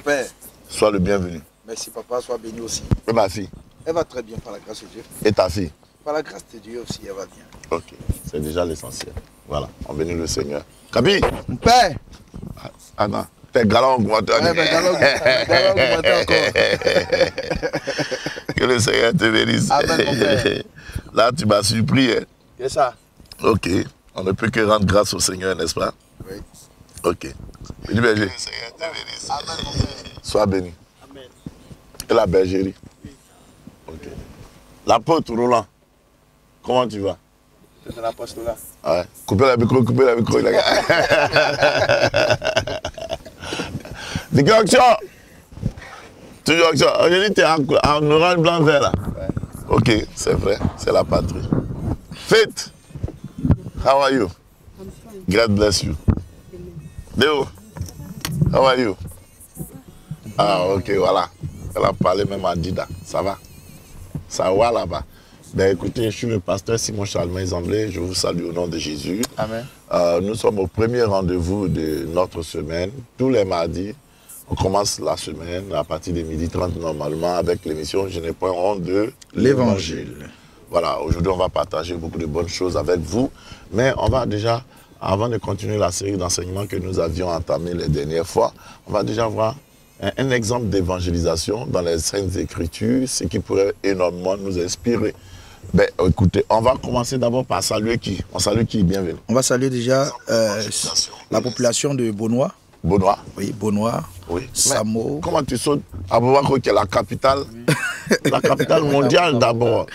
père. Sois le bienvenu. Merci papa, sois béni aussi. Et ma fille? Elle va très bien par la grâce de Dieu. Et ta fille? Par la grâce de Dieu aussi, elle va bien. Ok, c'est déjà l'essentiel. Voilà, on bénit le Seigneur. Kabi! Mon père! Ah non, t'es galant augmenté. Ouais, ben, galant augmenté encore. Que le Seigneur te bénisse. Amen, mon père. Là, tu m'as surpris. Hein? C'est ça. Ok, on ne peut que rendre grâce au Seigneur, n'est-ce pas? Oui. Ok. Béni berger. Amen, mon père. Sois béni. Amen. Et la bergerie? Oui. Ok. L'apôtre Roland, comment tu vas? C'est l'apostolat. Ouais. Coupez la micro, les gars. Déconnexion. Toujours action. Aujourd'hui, tu es en orange, blanc, vert là. Ouais. Ok, c'est vrai, c'est la patrie. Faith, how are you? I'm fine. God bless you. Deo, how are you? Ah, ok, voilà. Elle a parlé même à Dida. Ça va? Ça va là-bas. Ben écoutez, je suis le pasteur Simon Charlemagne Zamblé. Je vous salue au nom de Jésus. Amen. Nous sommes au premier rendez-vous de notre semaine. Tous les mardis, on commence la semaine à partir de 12h30 normalement avec l'émission Je n'ai point honte de l'Évangile. Voilà, aujourd'hui on va partager beaucoup de bonnes choses avec vous. Mais on va déjà, avant de continuer la série d'enseignements que nous avions entamée les dernières fois, on va déjà voir un exemple d'évangélisation dans les Saintes Écritures, ce qui pourrait énormément nous inspirer. Ben, écoutez, on va commencer d'abord par saluer qui? On salue qui? Bienvenue. On va saluer déjà la population de Beaunois. Beaunois. Oui, Beaunois. Oui. Samo. Mais comment tu sautes à Aboubakro, qui est la capitale, la capitale mondiale d'abord?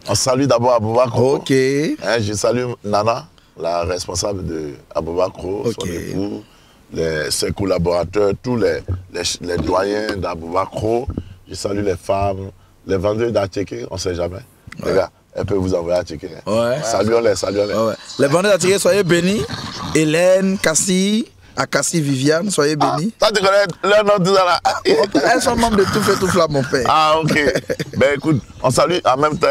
On salue d'abord Aboubakro. Ok. Hein, je salue Nana, la responsable de Aboubakro, son époux, ses collaborateurs, tous les doyens d'Aboubakro. Je salue les femmes, les vendeurs d'Atchéké, on ne sait jamais. Ouais. Les gars, elles peuvent vous envoyer à checker. Ouais. Saluons-les, saluons-les. Ouais. Les vendeurs d'Atchéké, soyez bénis. Hélène, Cassie, Akassi, Viviane, soyez bénis. Ah, tu connais leur nom tout ça là? Elles sont membres de Tout fait tout flamme, mon père. Ah, ok. Ben écoute, on salue en même temps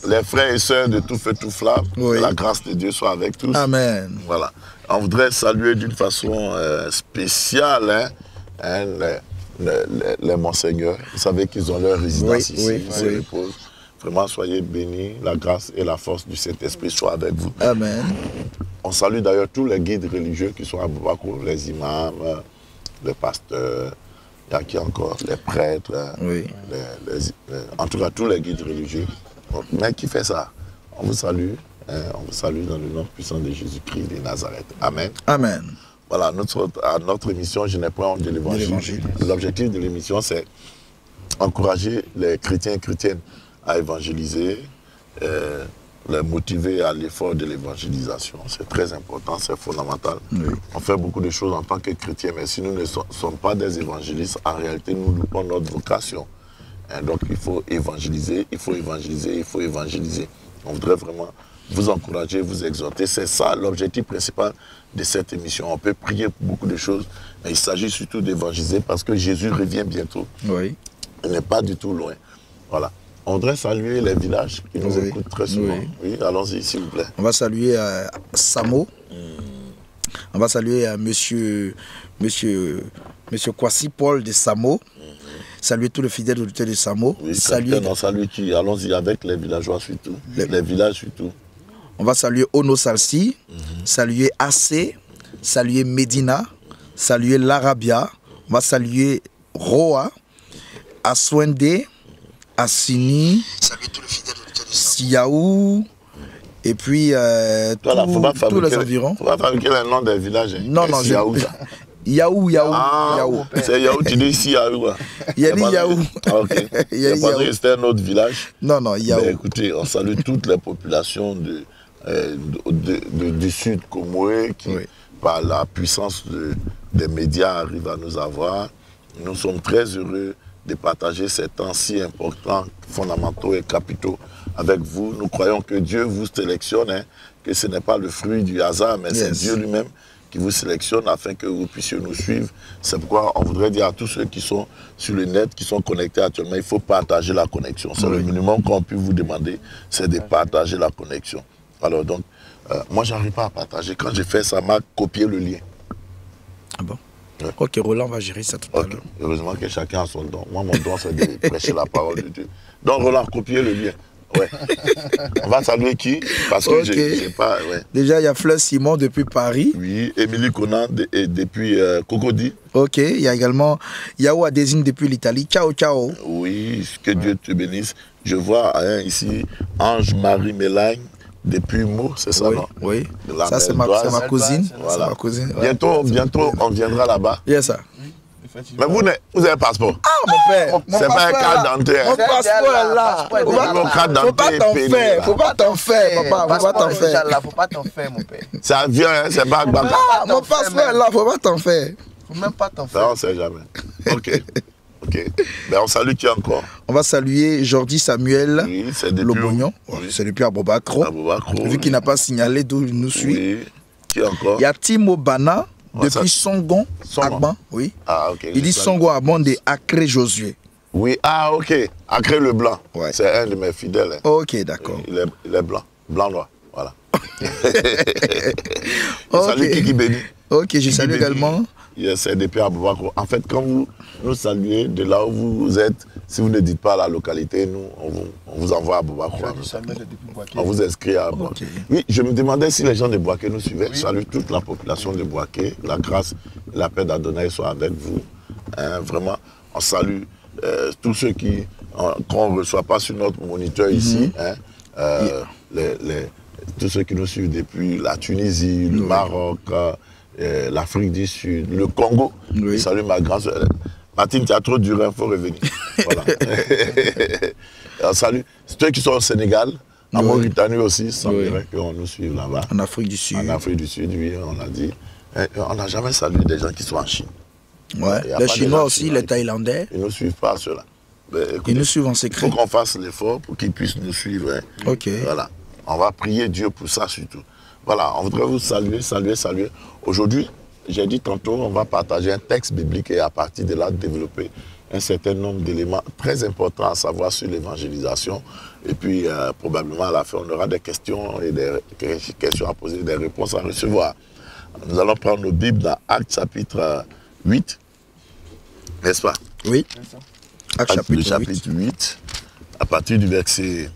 les frères et sœurs de Tout fait tout flamme. Oui. Que la grâce de Dieu soit avec tous. Amen. Voilà. On voudrait saluer d'une façon spéciale les monseigneurs. Vous savez qu'ils ont leur résidence ici, ils se reposent. Vraiment, soyez bénis, la grâce et la force du Saint-Esprit soient avec vous. Amen. On salue d'ailleurs tous les guides religieux qui sont à Aboubakro, les imams, les pasteurs, il y a qui encore, les prêtres, en tout cas tous les guides religieux. Mais qui fait ça? On vous salue dans le nom puissant de Jésus-Christ de Nazareth. Amen. Amen. Voilà, notre émission, Je n'ai point honte de l'Évangile. L'objectif de l'émission, c'est encourager les chrétiens et chrétiennes à évangéliser, les motiver à l'effort de l'évangélisation. C'est très important, c'est fondamental. Oui. On fait beaucoup de choses en tant que chrétiens, mais si nous ne sommes pas des évangélistes, en réalité, nous loupons notre vocation. Donc, il faut évangéliser, il faut évangéliser, il faut évangéliser. On voudrait vraiment vous encourager, vous exhorter. C'est ça l'objectif principal de cette émission. On peut prier pour beaucoup de choses, mais il s'agit surtout d'évangéliser parce que Jésus revient bientôt. Oui. Il n'est pas du tout loin. Voilà. On voudrait saluer les villages qui nous écoutent très souvent. Oui, allons-y, s'il vous plaît. On va saluer Samo. On va saluer monsieur Kwasi Paul de Samo. Saluer tous les fidèles auditeurs de Samo. Oui, on salue qui? Allons-y avec les villageois surtout. Les villages surtout. On va saluer Ono Salsi, saluer AC, saluer Medina, saluer l'Arabia. On va saluer Roa, Aswende, Assini, Siaou, et puis tous les environs. Il faut pas fabriquer les noms des villages. Hein. Non, non, Siaou. Yaou. C'est Yaou, tu dis Siaou. Il y a dit Yaou. Ok. Il n'y a pas que c'était un autre village. Non, Yaou. Mais écoutez, on salue toutes les populations du sud Comoé qui, par la puissance des médias, arrivent à nous avoir. Nous sommes très heureux de partager ces temps si importants, fondamentaux et capitaux avec vous. Nous croyons que Dieu vous sélectionne, que ce n'est pas le fruit du hasard, mais c'est Dieu lui-même qui vous sélectionne afin que vous puissiez nous suivre. C'est pourquoi on voudrait dire à tous ceux qui sont sur le net, qui sont connectés actuellement, il faut partager la connexion. C'est le minimum qu'on peut vous demander, c'est de partager la connexion. Alors donc, moi, je n'arrive pas à partager. Quand j'ai fait ça, m'a copié le lien. Ah bon? Ouais. Ok, Roland va gérer ça tout à l'heure. Heureusement que chacun a son don. Moi, mon don, c'est de prêcher la parole de Dieu. Donc, Roland, copiez le lien. Ouais. On va saluer qui? Parce que j'ai pas... Ouais. Déjà, il y a Fleur Simon depuis Paris. Oui, Émilie Conan depuis Cocody. Ok, il y a également Yao Adésine depuis l'Italie. Ciao, ciao. Oui, que Dieu te bénisse. Je vois ici Ange-Marie Mélagne depuis Meaux, c'est ça, oui, non? Oui, ça c'est ma cousine. Voilà. Ma cousine. Bientôt, on viendra là-bas. Yes, ça. Mais vous avez un passeport? Ah, mon père. C'est pas un carte d'identité. Mon passeport est là. Faut pas t'en faire. Faut pas t'en faire, papa. Faut pas t'en faire. Faut pas t'en faire, mon père. Ça vient, c'est pas Gbagba. Ah, mon passeport est là. Faut pas t'en faire. Faut même pas t'en faire. Ça, on sait jamais. Ok. Ben, on salue qui encore? On va saluer Jordi Samuel Lobognon. C'est depuis Abobakro. Vu qu'il n'a pas signalé d'où il nous suit. Oui. Qui encore? Il y a Timo Bana. Depuis Songon, Agban, oui. Ah, ok. Il dit Songon Agban de Acré Josué. Oui, ah, ok. Acré le blanc. Ouais. C'est un de mes fidèles. Hein. Ok, d'accord. Il est blanc. Blanc-noir. Voilà. Okay. Salut Kiki Béni. Ok, je salue également. C'est depuis Aboubakou. En fait, quand vous nous saluez de là où vous êtes, si vous ne dites pas la localité, nous, on vous envoie à Aboubakou. On vous inscrit à Aboubakou. Okay. Oui, je me demandais si les gens de Boaké nous suivaient. Oui. Je salue toute la population de Boaké. La grâce, la paix d'Adonai soit avec vous. Hein, vraiment, on salue tous ceux qu'on ne reçoit pas sur notre moniteur ici. Hein, tous ceux qui nous suivent depuis la Tunisie, le Maroc, l'Afrique du Sud, le Congo. Oui. Je salue ma grande soeur. Martine, tu as trop duré, il faut revenir. Voilà. Salut. Ceux qui sont au Sénégal, en Mauritanie aussi, ça semblerait qu'on nous suive là-bas. En Afrique du Sud. En Afrique du Sud, oui, on a dit. On n'a jamais salué des gens qui sont en Chine. Ouais. Les Chinois aussi, les Thaïlandais. Ils ne nous suivent pas, ceux-là. Ils nous suivent en secret. Il faut qu'on fasse l'effort pour qu'ils puissent nous suivre. Hein. Ok. Voilà. On va prier Dieu pour ça surtout. Voilà, on voudrait vous saluer. Aujourd'hui, j'ai dit tantôt, on va partager un texte biblique et à partir de là, développer un certain nombre d'éléments très importants à savoir sur l'évangélisation. Et puis, probablement, à la fin, on aura des questions et des questions à poser, des réponses à recevoir. Nous allons prendre nos Bibles dans Actes chapitre 8, n'est-ce pas? Oui. Actes chapitre 8, à partir du verset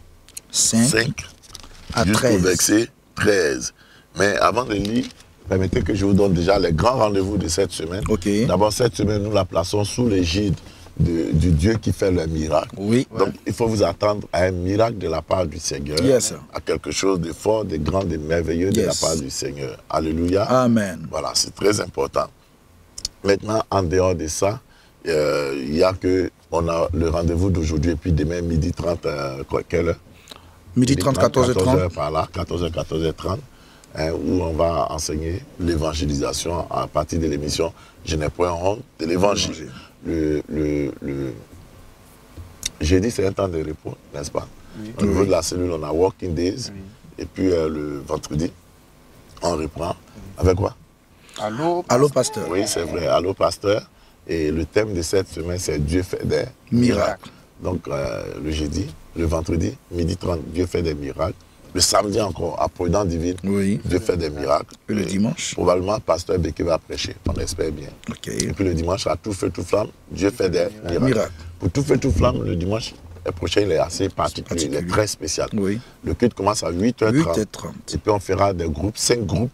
5 jusqu'au verset 13. Mais avant de lire, permettez que je vous donne déjà les grands rendez-vous de cette semaine. Okay. D'abord, cette semaine, nous la plaçons sous l'égide du Dieu qui fait le miracle. Oui. Donc, il faut vous attendre à un miracle de la part du Seigneur. Yes. À quelque chose de fort, de grand, de merveilleux de la part du Seigneur. Alléluia. Amen. Voilà, c'est très important. Maintenant, en dehors de ça, il y a on a le rendez-vous d'aujourd'hui et puis demain, midi 30, quelle heure? Midi 30, 14h30. Par là, 14h, 14h30. Où on va enseigner l'évangélisation à partir de l'émission Je n'ai point honte de l'évangile. Jeudi, c'est un temps de repos, n'est-ce pas? Oui. Au niveau de la cellule, on a Working Days. Oui. Et puis le vendredi, on reprend. Avec quoi? Allô, pasteur. Oui, c'est vrai. Allô, pasteur. Et le thème de cette semaine, c'est Dieu fait des miracles. Donc, le jeudi, le vendredi, midi 30, Dieu fait des miracles. Le samedi encore, à Providence Divine, Dieu fait des miracles. Et le dimanche? Probablement, pasteur Béké va prêcher, on espère bien. Okay. Et puis le dimanche, à tout feu, tout flamme, Dieu fait des miracles. Pour tout feu, tout flamme, le dimanche prochain, il est assez particulier, il est très spécial. Oui. Le culte commence à 8h30. Et puis on fera des groupes, 5 groupes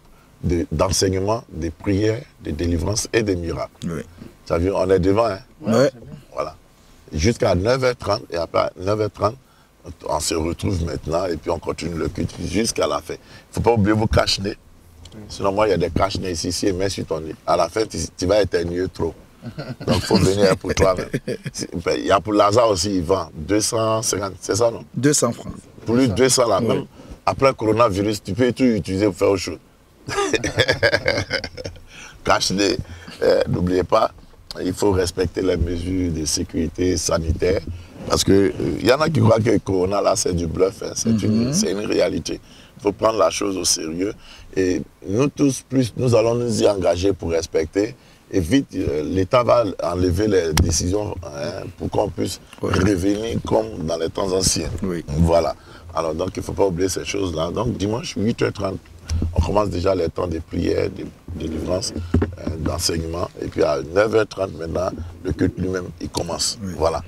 d'enseignement, de prières, de délivrance et de miracles. Oui. Ça veut dire, on est devant, hein? Oui. Voilà. Jusqu'à 9h30, et après 9h30, on se retrouve maintenant et puis on continue le culte jusqu'à la fin. Il ne faut pas oublier vos cache-nez. Sinon, moi, il y a des cache-nez ici et mets sur ton nez. À la fin, tu vas éternuer trop. Donc, il faut venir pour toi-même. Il y a pour Lazare aussi, il vend 250, c'est ça, non? 200 francs. Pour lui, 200 là, même après le coronavirus, tu peux tout utiliser pour faire autre chose. Cache-nez, n'oubliez pas, il faut respecter les mesures de sécurité sanitaire. Parce qu'il y en a qui croient que le corona, là, c'est du bluff. Hein. C'est une réalité. Il faut prendre la chose au sérieux. Et nous tous, nous allons nous y engager pour respecter. Et vite, l'État va enlever les décisions pour qu'on puisse revenir comme dans les temps anciens. Oui. Voilà. Alors, donc, il ne faut pas oublier ces choses-là. Donc, dimanche, 8h30, on commence déjà les temps de prière, de délivrance, d'enseignement. Et puis à 9h30 maintenant, le culte lui-même, il commence. Oui. Voilà.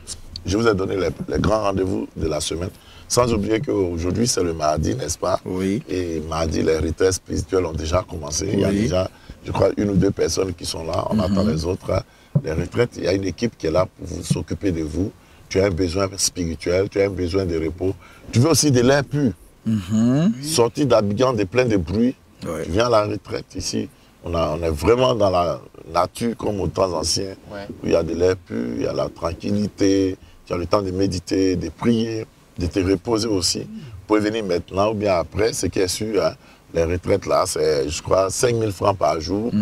Je vous ai donné les grands rendez-vous de la semaine. Sans oublier qu'aujourd'hui, c'est le mardi, n'est-ce pas? Oui. Et mardi, les retraites spirituelles ont déjà commencé. Oui. Il y a déjà, je crois, 1 ou 2 personnes qui sont là. On attend les autres. Les retraites, il y a une équipe qui est là pour s'occuper de vous. Tu as un besoin spirituel, tu as un besoin de repos. Tu veux aussi de l'air pur. Sortir d'Abidjan de plein de bruit. Oui. Tu viens à la retraite ici. On est vraiment dans la nature comme aux temps anciens. Ouais. Où il y a de l'air pur, il y a la tranquillité. Tu as le temps de méditer, de prier, de te reposer aussi. Vous pouvez venir maintenant ou bien après. Ce qui est sûr, hein, les retraites là, c'est, je crois, 5 000 francs par jour.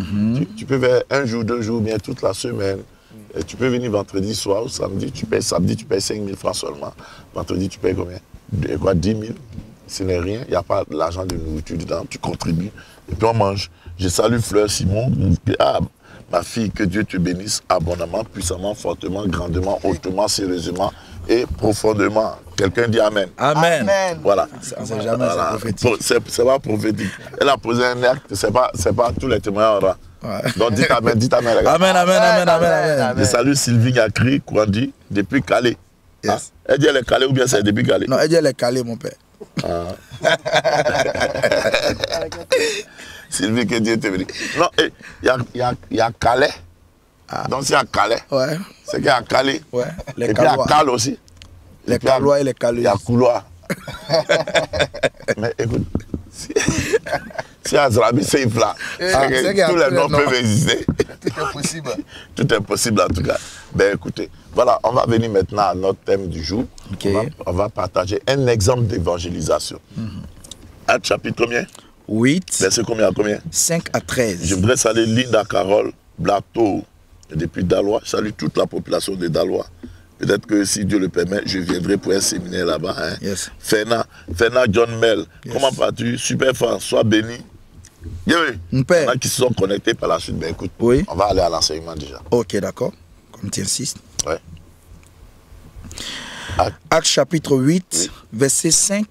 Tu peux faire 1 jour, 2 jours, bien toute la semaine. Et tu peux venir vendredi soir ou samedi. Samedi, tu payes 5 000 francs seulement. Vendredi, tu payes combien? 10 000. Ce n'est rien. Il n'y a pas de l'argent de nourriture dedans. Tu contribues. Et puis on mange. Je salue Fleur Simon. Ah, ma fille, que Dieu te bénisse abondamment, puissamment, fortement, grandement, hautement, sérieusement et profondément. Quelqu'un dit Amen. Amen. Amen. Voilà. On ne sait jamais, voilà. C'est prophétique. C'est pas prophétique. Elle a posé un acte, c'est pas tous les témoins. Ouais. Donc dites Amen, dites Amen. Les gars. Amen, amen, amen, amen, amen. Je salue Sylvie Gakri, Kwandi, depuis Calais. Yes. Ah, elle dit elle est Calais ou bien c'est depuis Calais? Non, elle dit elle est Calais, mon père. Ah. Sylvie, que Dieu te bénisse. Non, il y a Calais. Ah. Donc s'il y a Calais, ouais. C'est qu'il y a Calais. Ouais. Les et puis il y a Cal aussi. Les Calois et les Calais. Il y a Couloir. Mais écoute, si Azrabi c'est là, tous les noms peuvent exister. Tout est possible. Tout est possible en tout cas. Ben écoutez, voilà, on va venir maintenant à notre thème du jour. Okay. On va partager un exemple d'évangélisation. Actes chapitre combien? 8. Verset combien à combien? 5 à 13. Je voudrais saluer Linda Carole Blateau depuis Dalois. Je salue toute la population de Dalois. Peut-être que si Dieu le permet, je viendrai pour un séminaire là-bas. Hein. Yes. Ferna John Mel, yes. Comment vas-tu? Super fan, sois béni. Oui, il y en a qui se sont connectés par la suite. Ben écoute, oui. On va aller à l'enseignement déjà. Ok, d'accord. Comme tu insistes. Ouais. Actes chapitre 8, oui. Verset 5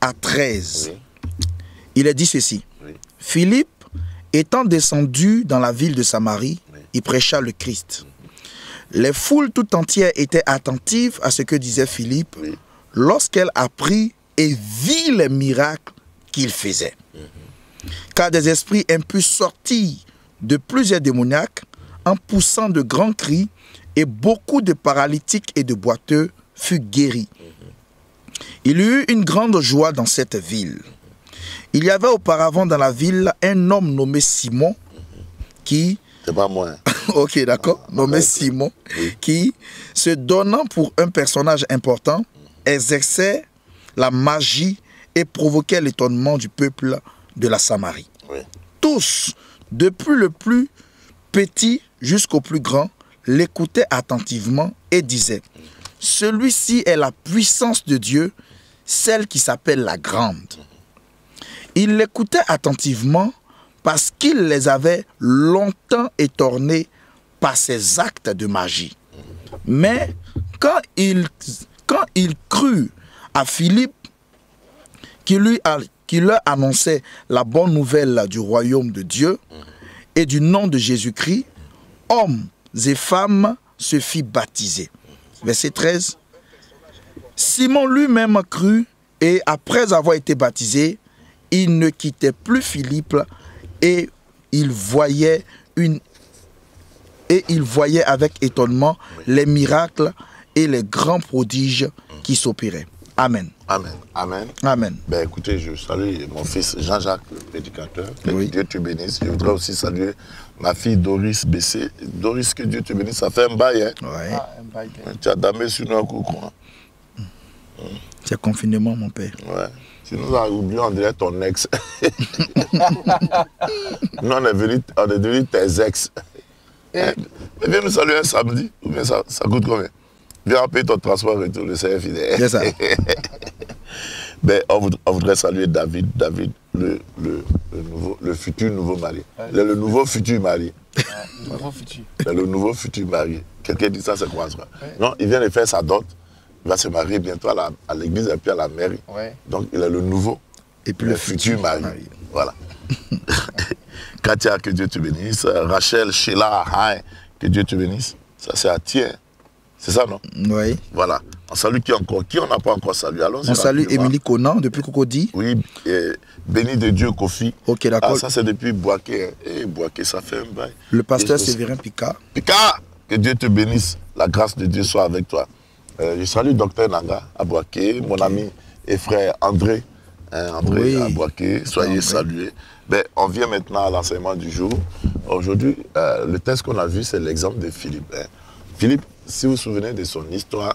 à 13. Oui. Il est dit ceci. Oui. Philippe, étant descendu dans la ville de Samarie, oui. Il prêcha le Christ. Les foules tout entières étaient attentives à ce que disait Philippe, oui. Lorsqu'elle apprit et vit les miracles qu'il faisait. Car des esprits impurs sortis de plusieurs démoniaques en poussant de grands cris, et beaucoup de paralytiques et de boiteux furent guéris. Il y eut une grande joie dans cette ville. Il y avait auparavant dans la ville un homme nommé Simon qui... C'est pas moi. Ok, d'accord. Nommé Simon, oui. Qui, se donnant pour un personnage important, exerçait la magie et provoquait l'étonnement du peuple de la Samarie. Oui. Tous, depuis le plus petit jusqu'au plus grand, l'écoutaient attentivement et disaient, celui-ci est la puissance de Dieu, celle qui s'appelle la grande. Ils l'écoutaient attentivement parce qu'il les avait longtemps étonnés par ses actes de magie. Mais quand il crut à Philippe, qui leur annonçait la bonne nouvelle du royaume de Dieu et du nom de Jésus-Christ, hommes et femmes se fit baptiser. Verset 13. Simon lui-même crut et après avoir été baptisé, il ne quittait plus Philippe et il voyait avec étonnement les miracles et les grands prodiges qui s'opéraient. Amen. Amen. Amen. Amen. Ben écoutez, je salue mon fils Jean-Jacques, le prédicateur. Que oui. Dieu te bénisse. Je voudrais aussi saluer ma fille Doris Bessé. Doris, que Dieu te bénisse. Ça fait un bail, hein? Ouais. Ah, un bail. Tu as damé sur nous un coup, quoi. C'est confinement, mon père. Ouais. Si nous avons oublié, on dirait ton ex. Nous, on est devenus tes ex. Mais viens nous saluer un samedi. Ou bien ça coûte combien? Viens payer ton transport et tout, le CFI. C'est ça. Ben, on voudrait saluer David. David, le futur nouveau mari. Le nouveau futur mari. Le nouveau futur. Le nouveau futur mari. Quelqu'un dit ça, c'est quoi ça? Non, il vient de faire sa dot. Il va se marier bientôt à l'église et puis à la mairie. Ouais. Donc, il est le nouveau. Et puis le futur mari. Voilà. Katia, que Dieu te bénisse. Rachel, Sheila, Hein, que Dieu te bénisse. Ça, c'est à Thiers. C'est ça, non? Oui. Voilà. On salue qui encore? Qui on n'a pas encore salué? On salue Émilie Conan, depuis Cocody. Oui, béni de Dieu, Kofi. Ok, d'accord. Ah, ça, c'est depuis Boaké. Et Boaké, ça fait un bail. Le pasteur Séverin Picard. Picard, que Dieu te bénisse. La grâce de Dieu soit avec toi. Je salue Docteur Nanga à Boaké, mon ami et frère André. André à Boaké, soyez salués. Ben, on vient maintenant à l'enseignement du jour. Aujourd'hui, le texte qu'on a vu, c'est l'exemple de Philippe. Philippe, si vous vous souvenez de son histoire,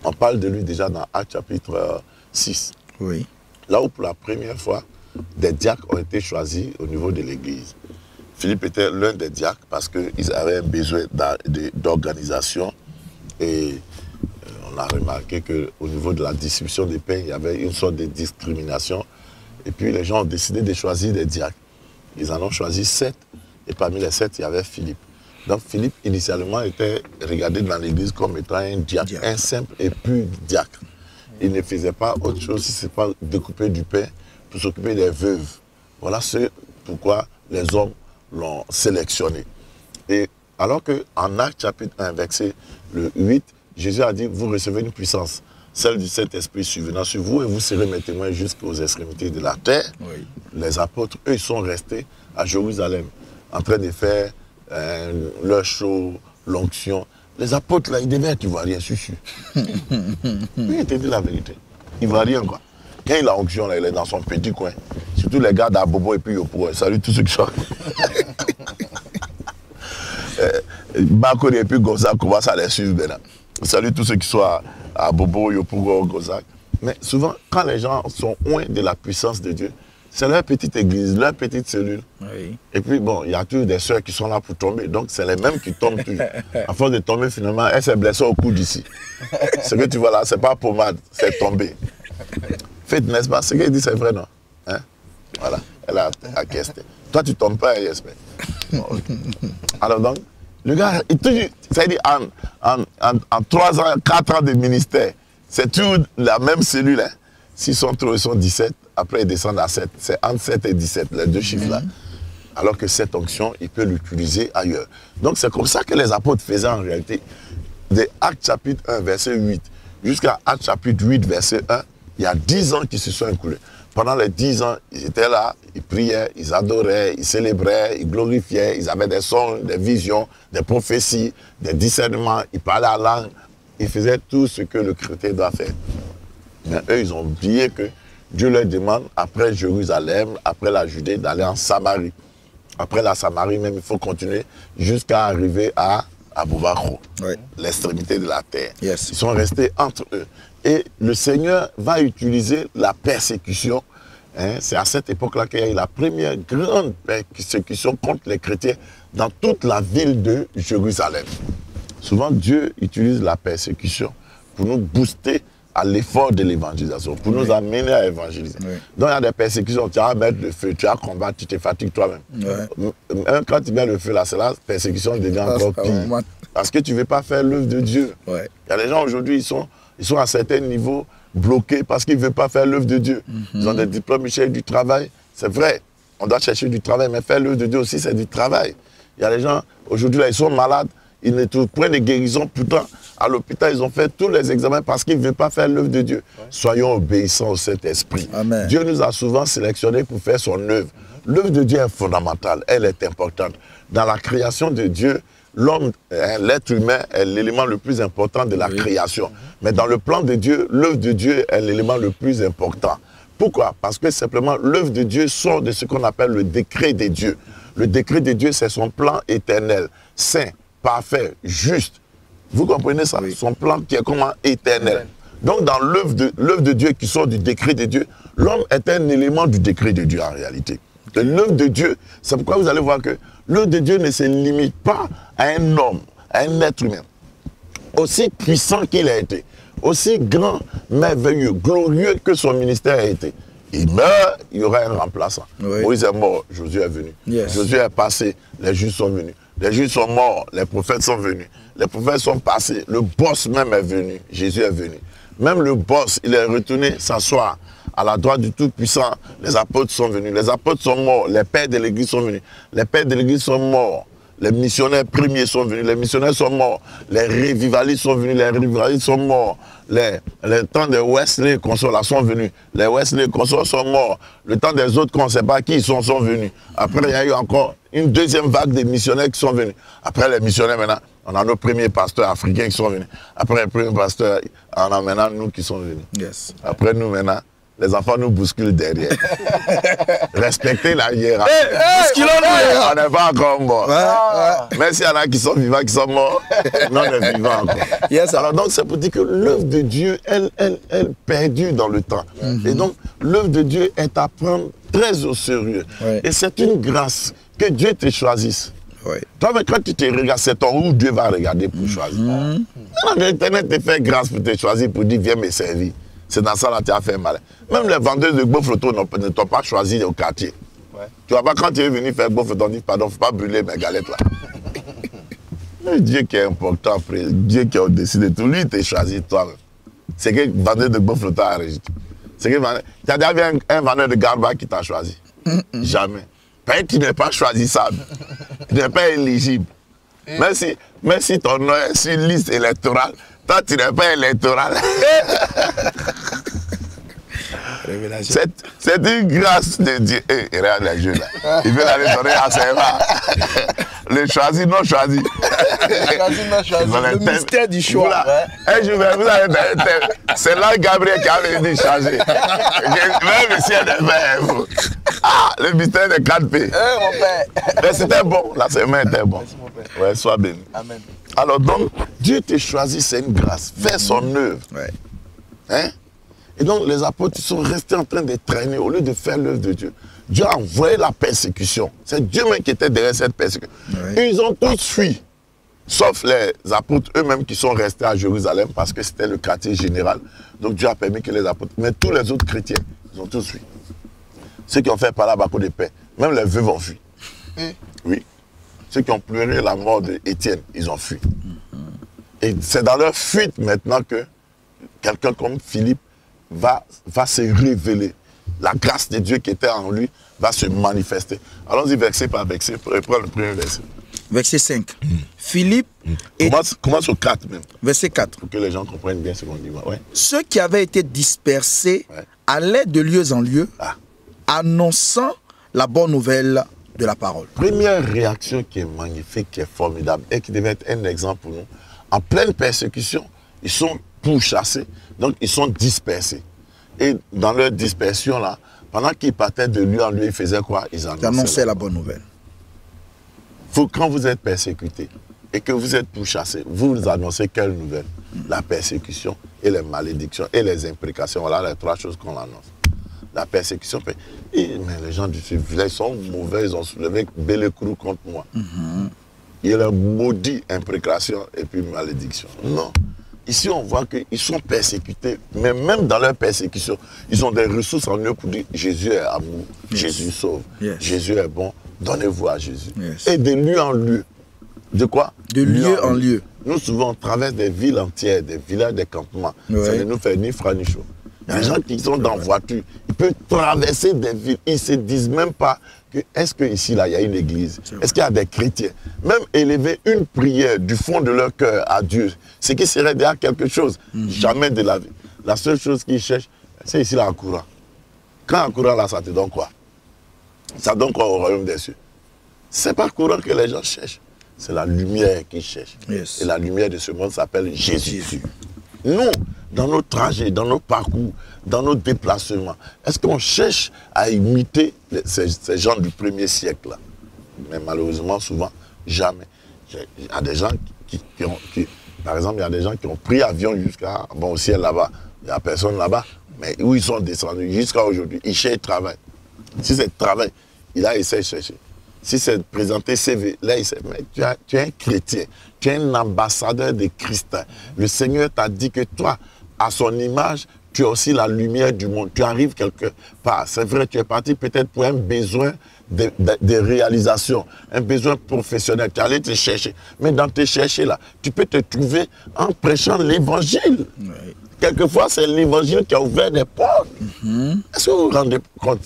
on parle de lui déjà dans Actes chapitre 6. Oui. Là où pour la première fois, des diacres ont été choisis au niveau de l'église. Philippe était l'un des diacres parce qu'ils avaient besoin d'organisation et on a remarqué qu'au niveau de la distribution des pains, il y avait une sorte de discrimination. Et puis les gens ont décidé de choisir des diacres. Ils en ont choisi 7 et parmi les 7, il y avait Philippe. Donc Philippe, initialement, était regardé dans l'église comme étant un diacre, un simple et pur diacre. Il ne faisait pas autre chose si ce n'est pas découper du pain pour s'occuper des veuves. Voilà ce pourquoi les hommes l'ont sélectionné. Et alors qu'en Actes chapitre 1, verset le 8, Jésus a dit, vous recevez une puissance, celle du Saint-Esprit survenant sur vous, et vous serez mes témoins jusqu'aux extrémités de la terre. Oui. Les apôtres, eux, ils sont restés à Jérusalem, en train de faire leur show, l'onction. Les apôtres, là, ils devaient être ivoiriens, sûr. Il te dit la vérité. Ivoirien, quoi. Quand il a onction, là, il est dans son petit coin. Surtout les gars d'Abobo et puis Yopo. Salut tous ceux qui sont. Bakori et puis Gozak commence à les suivre maintenant. Salut tous ceux qui sont à Bobo, Yopo, Gozak. Mais souvent, quand les gens sont loin de la puissance de Dieu, c'est leur petite église, leur petite cellule. Oui. Et puis, bon, il y a toujours des sœurs qui sont là pour tomber. Donc, c'est les mêmes qui tombent toujours. À force de tomber, finalement, elle s'est blessée au cou d'ici. Ce que tu vois là, c'est pas pommade, c'est tombé. Faites, n'est-ce pas? Ce qu'elle dit, c'est vrai, non? Hein? Voilà, elle a acquiescé. Toi, tu tombes pas, yes, mais. Alors, donc, le gars, c'est-à-dire en 3 ans, 4 ans de ministère, c'est toujours la même cellule. Hein? S'ils sont trop, ils sont 17. Après, ils descendent à 7. C'est entre 7 et 17, les deux chiffres-là. Alors que cette onction, il peut l'utiliser ailleurs. Donc, c'est comme ça que les apôtres faisaient en réalité. De Actes chapitre 1, verset 8, jusqu'à Actes chapitre 8, verset 1, il y a 10 ans qui se sont écoulés. Pendant les 10 ans, ils étaient là, ils priaient, ils adoraient, ils célébraient, ils glorifiaient, ils avaient des sons, des visions, des prophéties, des discernements, ils parlaient la langue. Ils faisaient tout ce que le chrétien doit faire. Mais eux, ils ont oublié que Dieu leur demande, après Jérusalem, après la Judée, d'aller en Samarie. Après la Samarie, même, il faut continuer jusqu'à arriver à Boubakro, l'extrémité de la terre. Yes. Ils sont restés entre eux. Et le Seigneur va utiliser la persécution. Hein, c'est à cette époque-là qu'il y a eu la première grande persécution contre les chrétiens dans toute la ville de Jérusalem. Souvent, Dieu utilise la persécution pour nous booster à l'effort de l'évangélisation, pour nous amener à évangéliser. Donc il y a des persécutions, tu vas mettre le feu, tu vas combattre, tu te fatigues toi-même. Quand tu mets le feu là, c'est la persécution devient encore pire. Parce que tu ne veux pas faire l'œuvre de Dieu. Il y a des gens aujourd'hui, ils sont à certains niveaux bloqués parce qu'ils ne veulent pas faire l'œuvre de Dieu. Ils ont des diplômes, ils cherchent du travail. C'est vrai, on doit chercher du travail, mais faire l'œuvre de Dieu aussi, c'est du travail. Il y a des gens, aujourd'hui, là, ils sont malades. Ils ne trouvent point de guérison. Pourtant, à l'hôpital, ils ont fait tous les examens parce qu'ils ne veulent pas faire l'œuvre de Dieu. Soyons obéissants au Saint-Esprit. Dieu nous a souvent sélectionnés pour faire son œuvre. L'œuvre de Dieu est fondamentale, elle est importante. Dans la création de Dieu, l'homme, l'être humain est l'élément le plus important de la création. Mais dans le plan de Dieu, l'œuvre de Dieu est l'élément le plus important. Pourquoi? Parce que simplement, l'œuvre de Dieu sort de ce qu'on appelle le décret de Dieu. Le décret de Dieu, c'est son plan éternel, saint, parfait, juste. Vous comprenez ça? Son plan qui est comment éternel. Donc dans l'œuvre de Dieu qui sort du décret de Dieu, l'homme est un élément du décret de Dieu en réalité. L'œuvre de Dieu, c'est pourquoi vous allez voir que l'œuvre de Dieu ne se limite pas à un homme, à un être humain. Aussi puissant qu'il a été, aussi grand, merveilleux, glorieux que son ministère a été. Il meurt, il y aura un remplaçant. Moïse est mort, Josué est venu. Josué est passé, les juges sont venus. Les juges sont morts, les prophètes sont venus. Les prophètes sont passés, le boss même est venu, Jésus est venu. Même le boss, il est retourné s'asseoir à la droite du Tout-Puissant. Les apôtres sont venus. Les apôtres sont morts. Les pères de l'Église sont venus. Les pères de l'Église sont morts. Les missionnaires premiers sont venus. Les missionnaires sont morts. Les revivalistes sont venus. Les revivalistes sont morts. Les temps de Wesley consorts sont venus. Les Wesley consorts sont morts. Le temps des autres qu'on ne sait pas qui ils sont venus. Après, il y a eu encore une deuxième vague de missionnaires qui sont venus. Après les missionnaires, maintenant, on a nos premiers pasteurs africains qui sont venus. Après les premiers pasteurs, on a maintenant nous qui sont venus. Yes. Après nous, maintenant, les enfants nous bousculent derrière. Respectez la hiérarchie. On n'est pas encore morts. Même s'il y en a qui sont vivants, qui sont morts, nous, on est vivants encore. Yes. Alors donc, c'est pour dire que l'œuvre de Dieu, elle perdure dans le temps. Et donc, l'œuvre de Dieu est à prendre très au sérieux. Et c'est une grâce que Dieu te choisisse. Toi, quand tu te regardes, c'est ton où Dieu va regarder pour choisir. L'Internet te fait grâce pour te choisir, pour dire viens me servir. C'est dans ça là tu as fait mal. Même les vendeurs de beaux photos ne t'ont pas choisi au quartier. Tu vois pas, quand tu es venu faire beau photo, on dit pardon, il ne faut pas brûler mes galettes là. Mais Dieu qui est important, après, Dieu qui a décidé de tout, lui il t'a choisi toi. C'est que vendeur de beaux photos a régi. C'est que tu as déjà vu un vendeur de garba qui t'a choisi. Jamais. Parce que tu n'es pas choisissable. Tu n'es pas éligible. Même si ton nom est sur une liste électorale, toi tu n'es pas électoral. C'est une grâce de Dieu. Et regarde les jeux là. Il veut aller donner à ses mains. Le choisi, non choisi. Le mystère du choix. C'est là Gabriel qui avait dit changer. Même le ciel est vert. Ah, le mystère des 4P. Mon père. Mais c'était bon, la semaine était bon. Merci, mon père. Ouais, sois béni. Amen. Alors donc, Dieu te choisit, c'est une grâce. Fais son œuvre. Hein? Et donc, les apôtres sont restés en train de traîner au lieu de faire l'œuvre de Dieu. Dieu a envoyé la persécution. C'est Dieu même qui était derrière cette persécution. Ils ont tous fui, sauf les apôtres eux-mêmes qui sont restés à Jérusalem parce que c'était le quartier général. Donc Dieu a permis que les apôtres, mais tous les autres chrétiens, ils ont tous fui. Ceux qui ont fait par là Bako de paix, même les veuves ont fui. Oui. Ceux qui ont pleuré la mort d'Étienne, ils ont fui. Et c'est dans leur fuite maintenant que quelqu'un comme Philippe va se révéler. La grâce de Dieu qui était en lui va se manifester. Allons-y verset par verset. Prends le premier verset. Verset 5. Philippe et... Commence au 4 même. Verset 4. Pour que les gens comprennent bien ce qu'on dit. Ceux qui avaient été dispersés allaient de lieu en lieu, annonçant la bonne nouvelle de la parole. Première réaction qui est magnifique, qui est formidable et qui devait être un exemple pour nous. En pleine persécution, ils sont pourchassés, donc ils sont dispersés. Et dans leur dispersion là, pendant qu'ils partaient de lieu en lieu, ils faisaient quoi? Ils annonçaient la bonne nouvelle. Quand vous êtes persécuté et que vous êtes pourchassé, vous annoncez quelle nouvelle? La persécution et les malédictions et les imprécations. Voilà les trois choses qu'on annonce. La persécution. Mais les gens du village sont mauvais, ils ont soulevé Bélécrou contre moi. Il y a maudit, imprécation et puis malédiction. Non. Ici, on voit qu'ils sont persécutés, mais même dans leur persécution, ils ont des ressources en eux pour dire Jésus est amour, Jésus sauve, Jésus est bon, donnez-vous à Jésus. Et de lieu en lieu. De quoi? De lieu en lieu. Nous, souvent, on traverse des villes entières, des villages, des campements. Ça ne nous fait ni froid ni chaud. Il y a des gens qui sont dans voiture, ils peuvent traverser des villes, ils ne se disent même pas que est-ce qu'ici, là, il y a une église? Est-ce qu'il y a des chrétiens? Même élever une prière du fond de leur cœur à Dieu, c'est qu'il serait déjà quelque chose, jamais de la vie. La seule chose qu'ils cherchent, c'est ici, là, en courant. Quand en courant, là, ça te donne quoi? Ça donne quoi au royaume des cieux? C'est pas courant que les gens cherchent, c'est la lumière qu'ils cherchent. Et la lumière de ce monde s'appelle Jésus. Nous, dans nos trajets, dans nos parcours, dans nos déplacements, est-ce qu'on cherche à imiter ces gens du premier siècle là? Mais malheureusement, souvent, jamais. Il y a des gens par exemple, il y a des gens qui ont pris avion jusqu'à, au ciel là-bas. Il n'y a personne là-bas, mais où ils sont descendus jusqu'à aujourd'hui, ils cherchent travail. Si c'est travail, il a essayé de chercher. Si c'est présenter CV, là, il sait, mais tu es un chrétien, tu es un ambassadeur de Christ. Le Seigneur t'a dit que toi, à son image, tu es aussi la lumière du monde. Tu arrives quelque part. C'est vrai, tu es parti peut-être pour un besoin de réalisation, un besoin professionnel. Tu es allé te chercher. Mais dans te chercher là, tu peux te trouver en prêchant l'évangile. Quelquefois, c'est l'évangile qui a ouvert des portes. Est-ce que vous vous rendez compte?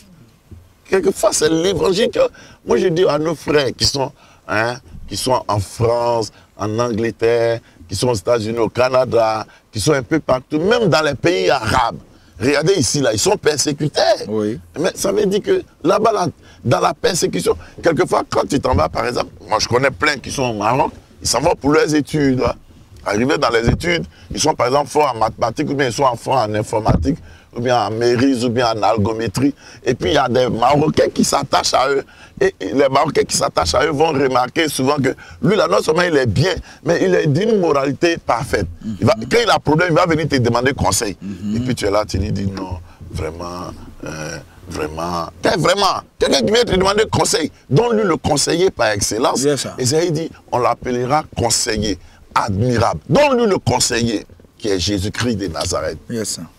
Quelquefois, c'est l'évangile que... Moi, je dis à nos frères qui sont en France, en Angleterre, qui sont aux États-Unis, au Canada, qui sont un peu partout, même dans les pays arabes. Regardez ici, là, ils sont persécutés. Oui. Mais ça veut dire que là-bas, dans la persécution, quelquefois, quand tu t'en vas, par exemple, moi, je connais plein qui sont au Maroc, ils s'en vont pour leurs études. Là. Arrivés dans les études, ils sont, par exemple, forts en mathématiques, ou bien ils sont forts en informatique, ou bien en mairie, ou bien en algométrie. Et puis, il y a des Marocains qui s'attachent à eux. Et les Marocains qui s'attachent à eux vont remarquer souvent que lui, là, non seulement il est bien, mais il est d'une moralité parfaite. Quand il a un problème, il va venir te demander conseil. Et puis, tu es là, tu lui dis non, vraiment, vraiment. Quelqu'un qui vient te demander conseil, donne-lui le conseiller par excellence. Et ça, il dit, on l'appellera conseiller, admirable. Donne-lui le conseiller, qui est Jésus-Christ de Nazareth.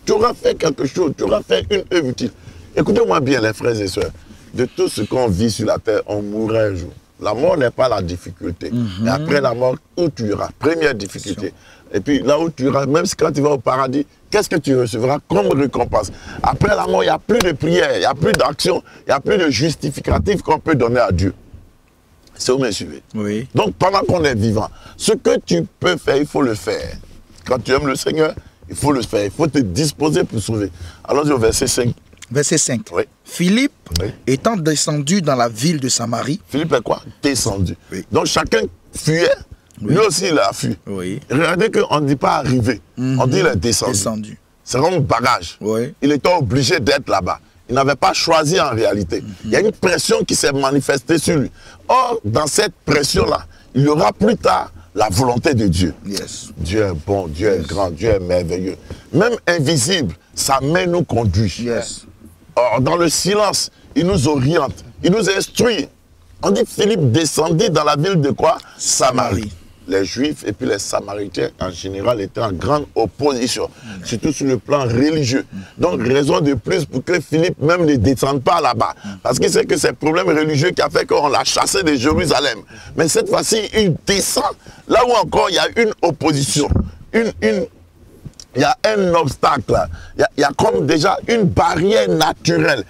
Tu auras fait quelque chose, tu auras fait une œuvre utile. Écoutez-moi bien, les frères et sœurs. De tout ce qu'on vit sur la terre, on mourra un jour. La mort n'est pas la difficulté. Et après la mort, où tu iras? Première difficulté. Et puis là où tu iras, même si quand tu vas au paradis, qu'est-ce que tu recevras comme récompense? Après la mort, il n'y a plus de prière, il n'y a plus d'action, il n'y a plus de justificatif qu'on peut donner à Dieu. C'est où me suivez? Oui. Donc pendant qu'on est vivant, ce que tu peux faire, il faut le faire. Quand tu aimes le Seigneur, il faut le faire. Il faut te disposer pour sauver. Allons-y au verset 5. Verset 5. Oui. Philippe, étant descendu dans la ville de Samarie. Philippe est quoi? Descendu. Oui. Donc chacun fuyait. Lui aussi, il a fui. Oui. Regardez qu'on ne dit pas arrivé. On dit il est descendu. C'est comme un bagage. Oui. Il était obligé d'être là-bas. Il n'avait pas choisi en réalité. Il y a une pression qui s'est manifestée sur lui. Or, dans cette pression-là, il y aura plus tard la volonté de Dieu. Dieu est bon, Dieu est grand, Dieu est merveilleux. Même invisible, sa main nous conduit. Or, dans le silence, il nous oriente, il nous instruit. On dit Philippe descendit dans la ville de quoi? Samarie. Les Juifs et puis les Samaritains en général étaient en grande opposition, surtout sur le plan religieux. Donc raison de plus pour que Philippe même ne descende pas là-bas. Parce que c'est que c'est le problème religieux qui a fait qu'on l'a chassé de Jérusalem. Mais cette fois-ci, il descend là où encore il y a une opposition, il y a un obstacle, il y a comme déjà une barrière naturelle.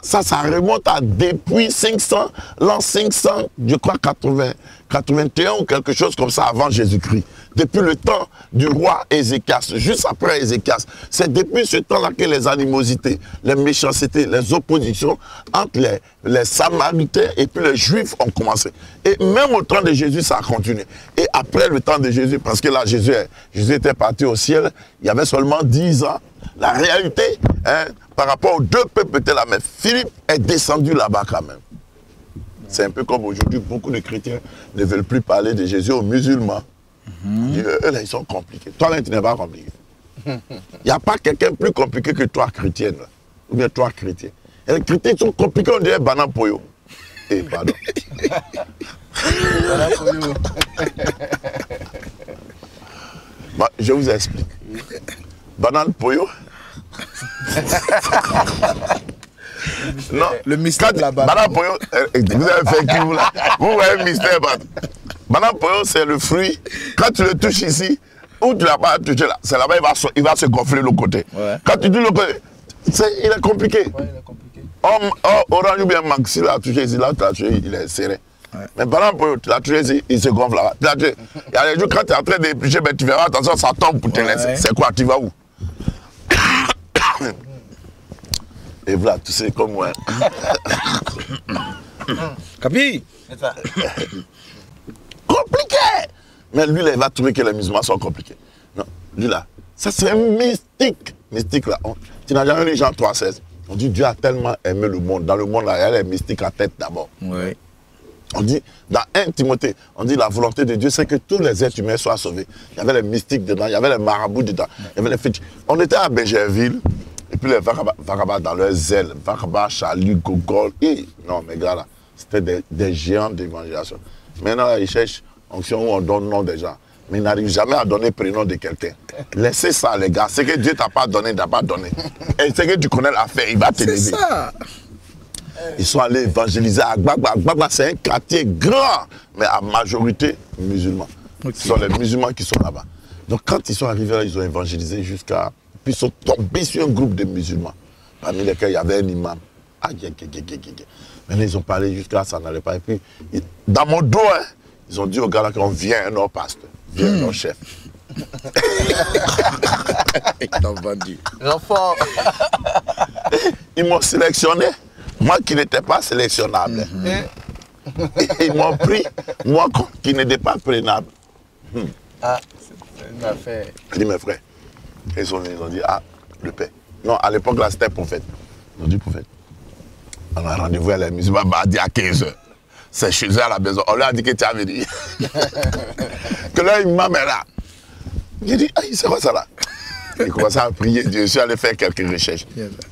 Ça remonte à depuis 500, l'an 500, je crois 81 ou quelque chose comme ça avant Jésus-Christ. Depuis le temps du roi Ézéchias, juste après Ézéchias. C'est depuis ce temps-là que les animosités, les méchancetés, les oppositions entre les Samaritains et puis les Juifs ont commencé. Et même au temps de Jésus, ça a continué. Et après le temps de Jésus, parce que là, Jésus était parti au ciel, il y avait seulement 10 ans. La réalité, par rapport aux deux peuples étaient là, mais Philippe est descendu là-bas quand même. C'est un peu comme aujourd'hui, beaucoup de chrétiens ne veulent plus parler de Jésus aux musulmans. Eux là, ils sont compliqués. Toi là, tu n'es pas compliqué. Il n'y a pas quelqu'un plus compliqué que toi, chrétienne. Là. Ou bien toi, chrétien. Et les chrétiens sont compliqués, on dirait Banan Poyo. Eh, pardon. Banan Poyo. Bah, je vous explique. Banan Poyo. Non, le mystère de la banane. Banan Poyo, vous avez fait qui vous là? Vous voyez le mystère. Banan Poyo, c'est le fruit. Quand tu le touches ici, ou tu ne l'as pas touché là, c'est là-bas, il va se gonfler l'autre côté. Ouais. Quand tu dis l'autre côté, il est compliqué. Ouais, il est compliqué. Orange ou bien mangue, si tu l'as touché ici, là, tu l'as touché, il est serré. Ouais. Mais Banan Poyo, tu l'as touché ici, il se gonfle là-bas. Il y a des jours, quand tu es en train d'éplucher, ben, tu verras, attention, ça tombe pour te laisser. C'est quoi? Tu vas où? Et voilà, tu sais comme moi. Capi? Compliqué! Mais lui, là, il va trouver que les musulmans sont compliqués. Non, lui, là, ça c'est un mystique. Mystique, là. Tu n'as jamais lu Jean 3,16. On dit Dieu a tellement aimé le monde. Dans le monde, là, il y a les mystiques en tête d'abord. Oui. On dit, dans 1 Timothée, on dit la volonté de Dieu, c'est que tous les êtres humains soient sauvés. Il y avait les mystiques dedans, il y avait les marabouts dedans, il y avait les fétiches. On était à Bégerville. Et puis les vagabas dans leur zèle, vagabas, Charlie, Gogol, non mais gars là, c'était des géants d'évangélisation. Maintenant là, ils cherchent onction où on donne nom des gens, mais ils n'arrivent jamais à donner prénom de quelqu'un. Laissez ça les gars, c'est que Dieu t'a pas donné, t'as pas donné. Et c'est que tu connais l'affaire, il va te l'aider. C'est ça. Ils sont allés évangéliser à Gbagba. Gbagba c'est un quartier grand, mais à majorité musulmans. Okay. Ce sont les musulmans qui sont là-bas. Donc quand ils sont arrivés là, ils ont évangélisé jusqu'à... Puis ils sont tombés sur un groupe de musulmans. parmi lesquels il y avait un imam. Maintenant, ils ont parlé jusqu'à là, ça n'allait pas. Et puis, dans mon dos, hein, ils ont dit au gars là qu'on vient un autre pasteur, vient un autre chef. Ils t'ont vendu. L'enfant. Ils m'ont sélectionné, moi qui n'étais pas sélectionnable. Ils m'ont pris, moi qui n'étais pas prenable. Ah, c'est une affaire. Je dis, mes frères, ils ont dit, ah, le père. Non, à l'époque, là, c'était prophète. Ils ont dit, prophète. On a rendez-vous à la musulmane, dit à 15h. C'est chez eux à la maison. On lui a dit que tu as venu. Que là, il m'a mis là. J'ai dit, aïe, c'est quoi ça là? Il commençait à prier Dieu. Je suis allé faire quelques recherches.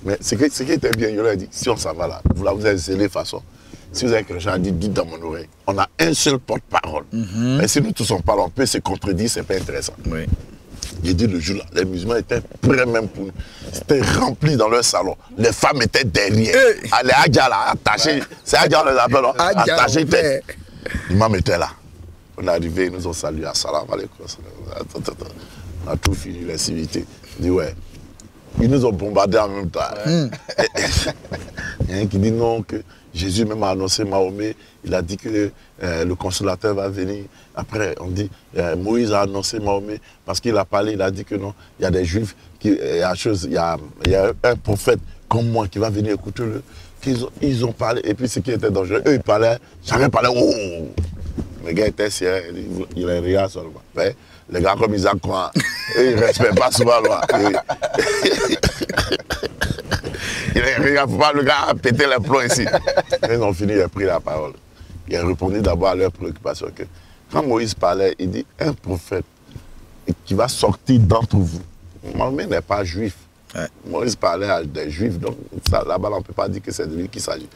Mais ce qui était bien, je leur ai dit, si on s'en va là, vous avez zélé de façon. Si vous avez quelque chose à dire, dites dans mon oreille. On a un seul porte-parole. Mais si nous tous on parle, on peut se contredire, c'est pas intéressant. Oui. J'ai dit le jour là, les musulmans étaient prêts même pour nous. C'était rempli dans leur salon. Les femmes étaient derrière. Les Adja là, attachés. C'est Adja on les appelle, attachés. L'imam était là. On est arrivé, ils nous ont salué. Assalamu alaikum. On a tout fini, les civilités. Je dis ouais. Ils nous ont bombardés en même temps. Il y a un qui dit non, que Jésus même a annoncé Mahomet, il a dit que le consolateur va venir. Après, on dit, Moïse a annoncé Mahomet parce qu'il a parlé, il a dit que non, il y a des juifs, il y a un prophète comme moi qui va venir écouter le. Ils ont parlé, et puis ce qui était dangereux, eux ils parlaient, chacun parlait, oh! Les gars étaient sérieux, ils regardaient seulement. Mais les gars comme ils croient, ils ne respectent pas souvent la loi. Il ne faut pas le gars péter les plombs ici. Ils ont fini, il a pris la parole. Il a répondu d'abord à leurs préoccupations. Que quand Moïse parlait, il dit un prophète qui va sortir d'entre vous. Mahomet n'est pas juif. Ouais. Moïse parlait à des juifs, donc là-bas on ne peut pas dire que c'est de lui qu'il s'agit.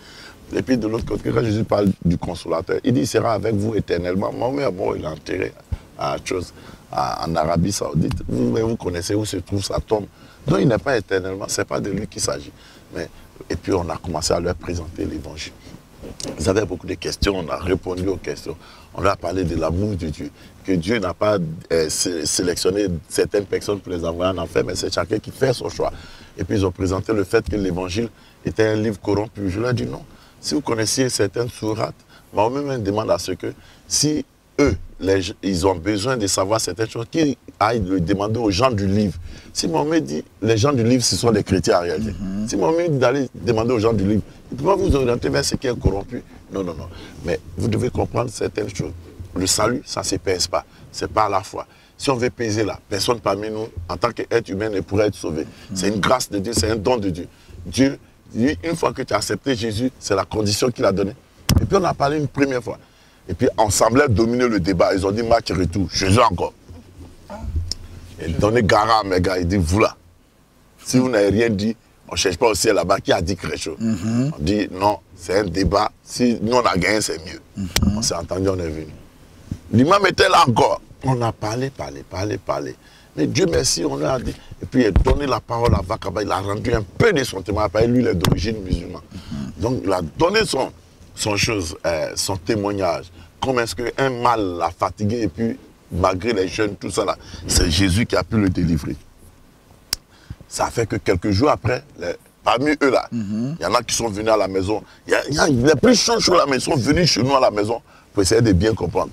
Et puis de l'autre côté, quand Jésus parle du consolateur, il dit il sera avec vous éternellement. Mahomet, bon, il est enterré en Arabie Saoudite. Vous connaissez où se trouve sa tombe. Donc il n'est pas éternellement, ce n'est pas de lui qu'il s'agit. Et puis on a commencé à leur présenter l'évangile. Ils avaient beaucoup de questions, on a répondu aux questions. On leur a parlé de l'amour de Dieu, que Dieu n'a pas sélectionné certaines personnes pour les envoyer en enfer, mais c'est chacun qui fait son choix. Et puis ils ont présenté le fait que l'évangile était un livre corrompu. Je leur ai dit non. Si vous connaissiez certaines sourates, Mahomet même demande à ce que si eux, ils ont besoin de savoir certaines choses, qu'ils aillent le demander aux gens du livre. Si Mahomet dit, les gens du livre, ce sont des chrétiens en réalité. Si Mahomet dit d'aller demander aux gens du livre, il ne peut pas vous orienter vers ce qui est corrompu. Non, non, non. Mais vous devez comprendre certaines choses. Le salut, ça ne se pèse pas. Ce n'est pas à la foi. Si on veut peser là, personne parmi nous, en tant qu'être humain, ne pourrait être sauvé. C'est une grâce de Dieu, c'est un don de Dieu. Dieu, une fois que tu as accepté Jésus, c'est la condition qu'il a donnée. Et puis on a parlé une première fois. Et puis on semblait dominer le débat. Ils ont dit match retour, Jésus encore. Et donné garant à mes gars, il dit vous là. Si vous n'avez rien dit, on ne cherche pas au ciel là-bas qui a dit quelque chose. On dit non, c'est un débat. Si nous on a gagné, c'est mieux. On s'est entendu, on est venu. L'imam était là encore. On a parlé. Mais Dieu merci, on leur a dit. Et puis il a donné la parole à Vakaba, il a rendu un peu de son témoignage. Lui, il est d'origine musulmane. Donc il a donné son témoignage. Comment est-ce qu'un mal l'a fatigué et puis malgré les jeunes, tout ça là, c'est Jésus qui a pu le délivrer. Ça fait que quelques jours après, parmi eux là, il y en a qui sont venus à la maison. Il y a les plus chauds là, mais ils sont venus chez nous à la maison pour essayer de bien comprendre.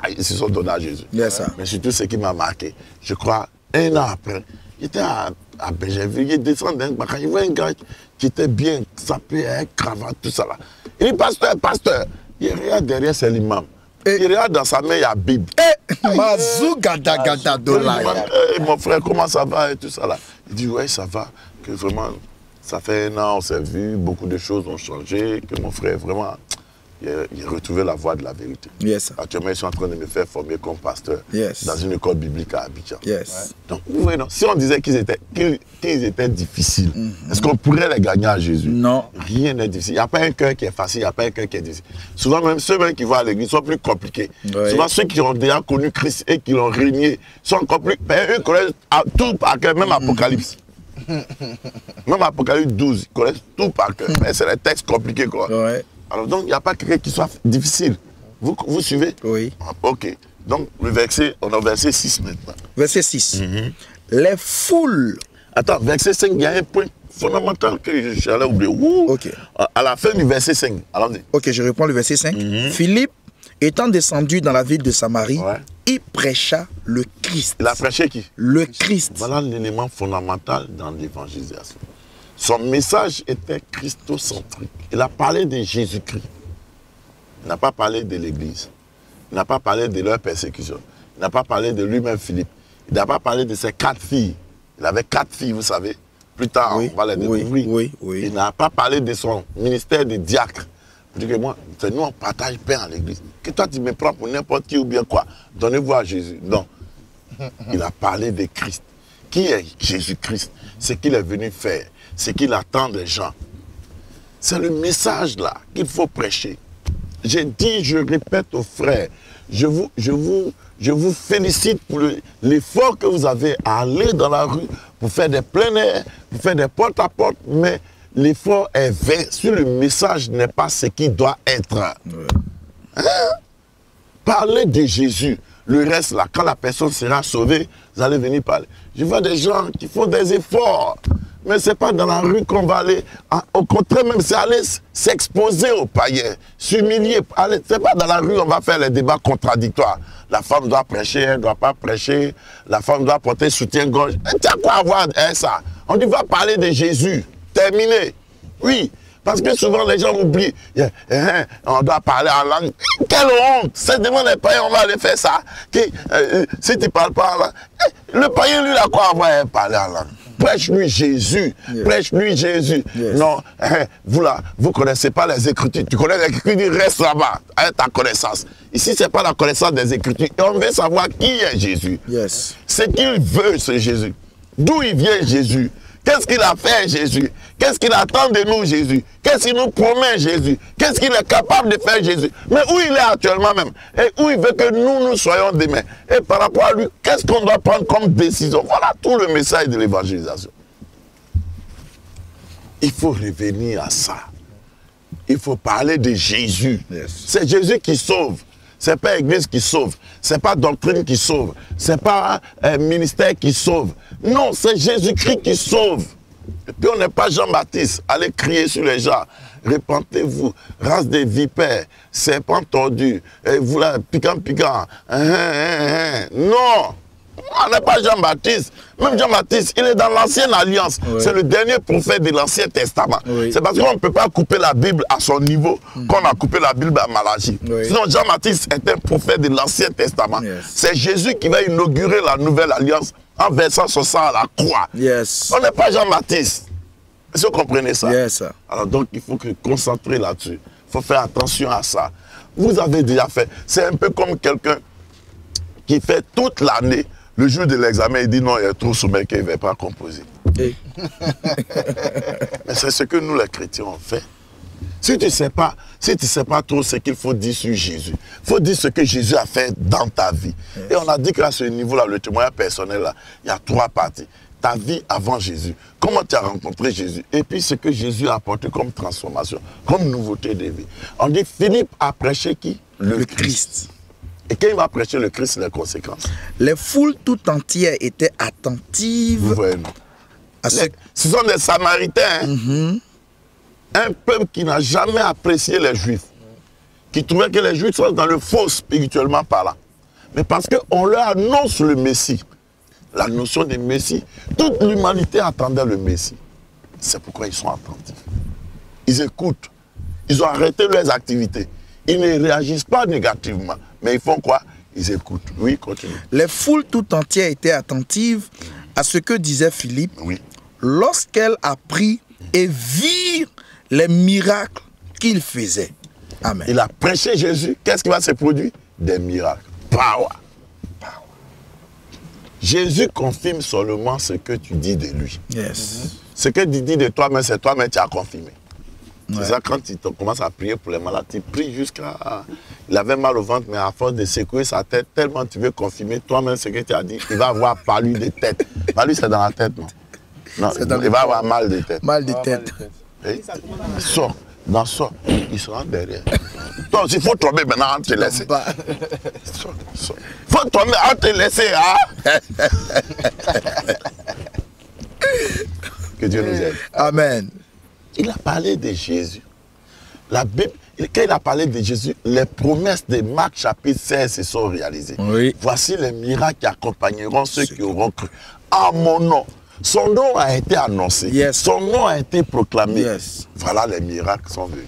Ils se sont donnés à Jésus. Yes, mais surtout ce qui m'a marqué, je crois, un an après, j'étais à Bégerville, il descend d'un bac, il voit un gars qui était bien sapé, avec cravate, tout ça là. Il dit pasteur, il regarde derrière, c'est l'imam. Il regarde dans sa main, il y a la Bible. Mazou gada gada dollar. Mon frère, comment ça va et tout ça là. Il dit ouais, ça va, que vraiment, ça fait un an, on s'est vu, beaucoup de choses ont changé, que mon frère, vraiment, il a retrouvé la voie de la vérité. Yes. Actuellement, je suis en train de me faire former comme pasteur dans une école biblique à Abidjan. Yes. Donc, vous voyez, non, si on disait qu'ils étaient difficiles, est-ce qu'on pourrait les gagner à Jésus? Non. Rien n'est difficile. Il n'y a pas un cœur qui est facile, il n'y a pas un cœur qui est difficile. Souvent, même ceux qui vont à l'église sont plus compliqués. Oui. Souvent, ceux qui ont déjà connu Christ et qui l'ont régné sont compliqués. Eux connaissent tout par cœur, même Apocalypse. Même Apocalypse 12, ils connaissent tout par cœur. Mais c'est des textes compliqués, quoi. Ouais. Alors donc, il n'y a pas quelqu'un qui soit difficile. Vous suivez? Oui. Ok. Donc, on est au verset 6 maintenant. Verset 6. Les foules. Attends, verset 5, il y a un point. fondamentale que j'allais oublier. Ok. À la fin du verset 5. Allons-y. Ok, je reprends le verset 5. Philippe, étant descendu dans la ville de Samarie, il prêcha le Christ. Il a prêché qui? Le Christ. Voilà l'élément fondamental dans l'évangélisation. Son message était christocentrique. Il a parlé de Jésus-Christ. Il n'a pas parlé de l'Église. Il n'a pas parlé de leur persécution. Il n'a pas parlé de lui-même, Philippe. Il n'a pas parlé de ses 4 filles. Il avait 4 filles, vous savez. Plus tard, on va les découvrir. Oui. Il n'a pas parlé de son ministère de diacre. Vous dites que moi, nous, on partage pain à l'église. Que toi, tu me prends pour n'importe qui ou bien quoi. Donnez-vous à Jésus. Non. Il a parlé de Christ. Qui est Jésus-Christ? Ce qu'il est venu faire. Ce qu'il attend des gens. C'est le message là qu'il faut prêcher. J'ai dit, je répète aux frères, je vous félicite pour l'effort que vous avez à aller dans la rue pour faire des plein air, pour faire des porte-à-porte, mais l'effort est vain si le message n'est pas ce qu'il doit être. Hein? Parlez de Jésus. Le reste, là, quand la personne sera sauvée, vous allez venir parler. Je vois des gens qui font des efforts, mais ce n'est pas dans la rue qu'on va aller. Au contraire, même, c'est aller s'exposer aux païens, s'humilier. Ce n'est pas dans la rue qu'on va faire les débats contradictoires. La femme doit prêcher, elle ne doit pas prêcher. La femme doit porter soutien-gorge. Tu as quoi à voir ça? On dit, va parler de Jésus. Terminé. Oui. Parce que souvent les gens oublient. On doit parler en langue. Quelle honte! C'est devant les païens, on va aller faire ça. Si tu ne parles pas en langue, le païen, lui, il a quoi à voir à parler en langue? Prêche-lui Jésus. Yes. Prêche-lui Jésus. Yes. Non, vous là, vous ne connaissez pas les Écritures. Tu connais les Écritures, reste là-bas, avec ta connaissance. Ici, ce n'est pas la connaissance des Écritures. Et on veut savoir qui est Jésus. Yes. Ce qu'il veut, c'est Jésus. D'où il vient Jésus? Qu'est-ce qu'il a fait, Jésus? Qu'est-ce qu'il attend de nous, Jésus? Qu'est-ce qu'il nous promet, Jésus? Qu'est-ce qu'il est capable de faire, Jésus? Mais où il est actuellement même? Et où il veut que nous soyons demain? Et par rapport à lui, qu'est-ce qu'on doit prendre comme décision? Voilà tout le message de l'évangélisation. Il faut revenir à ça. Il faut parler de Jésus. Yes. C'est Jésus qui sauve. Ce n'est pas l'église qui sauve. Ce n'est pas doctrine qui sauve. Ce n'est pas un ministère qui sauve. Non, c'est Jésus-Christ qui sauve. Et puis on n'est pas Jean-Baptiste. Allez crier sur les gens. Repentez-vous, race des vipères, serpents tordus, et vous là, piquant. Non, on n'est pas Jean-Baptiste. Même Jean-Baptiste, il est dans l'ancienne alliance. Oui. C'est le dernier prophète de l'Ancien Testament. Oui. C'est parce qu'on ne peut pas couper la Bible à son niveau qu'on a coupé la Bible à Malachie. Oui. Sinon, Jean-Baptiste est un prophète de l'Ancien Testament. Yes. C'est Jésus qui va inaugurer la nouvelle alliance en versant son sang à la croix. Yes. On n'est pas Jean-Baptiste. Est-ce que vous comprenez ça? Yes. Alors donc, il faut se concentrer là-dessus. Il faut faire attention à ça. Vous avez déjà fait. C'est un peu comme quelqu'un qui fait toute l'année. Le jour de l'examen, il dit non, il est trop sommeil qu'il ne va pas composer. Hey. Mais c'est ce que nous, les chrétiens, on fait. Si tu ne sais pas trop ce qu'il faut dire sur Jésus, il faut dire ce que Jésus a fait dans ta vie. Yes. Et on a dit qu'à ce niveau-là, le témoignage personnel, là, il y a 3 parties. Ta vie avant Jésus, comment tu as rencontré Jésus, et puis ce que Jésus a apporté comme transformation, comme nouveauté de vie. On dit Philippe a prêché qui? Le Christ. Et quand il va prêcher le Christ, les conséquences. Les foules tout entières étaient attentives. Ce sont des Samaritains. Hein? Un peuple qui n'a jamais apprécié les Juifs. Qui trouvait que les Juifs sont dans le faux spirituellement parlant. Mais parce qu'on leur annonce le Messie. La notion de Messie. Toute l'humanité attendait le Messie. C'est pourquoi ils sont attentifs. Ils écoutent. Ils ont arrêté leurs activités. Ils ne réagissent pas négativement. Mais ils font quoi? Ils écoutent. Oui, continue. Les foules tout entières étaient attentives à ce que disait Philippe. Oui. Lorsqu'elles apprirent et virent les miracles qu'il faisait. Amen. Il a prêché Jésus. Qu'est-ce qui va se produire? Des miracles. Power. Jésus confirme seulement ce que tu dis de lui. Yes. Ce que tu dis de toi-même, c'est toi-même qui as confirmé. C'est ça, quand tu commences à prier pour les malades, tu pries jusqu'à... Il avait mal au ventre, mais à force de secouer sa tête, tellement tu veux confirmer toi-même ce que tu as dit, il va avoir palu de tête. Palu, c'est dans la tête, non? Non, il va avoir mal de tête. Mal de tête. Sors, sors, il sera derrière. Donc, il faut tomber maintenant, on te laisser. Il faut tomber, on te laisser, hein? Que Dieu nous aide. Amen. Il a parlé de Jésus. La Bible, quand il a parlé de Jésus, les promesses de Marc chapitre 16 se sont réalisées. Oui. Voici les miracles qui accompagneront ceux qui auront cru. En mon nom. Son nom a été annoncé. Yes. Son nom a été proclamé. Yes. Voilà, les miracles sont venus.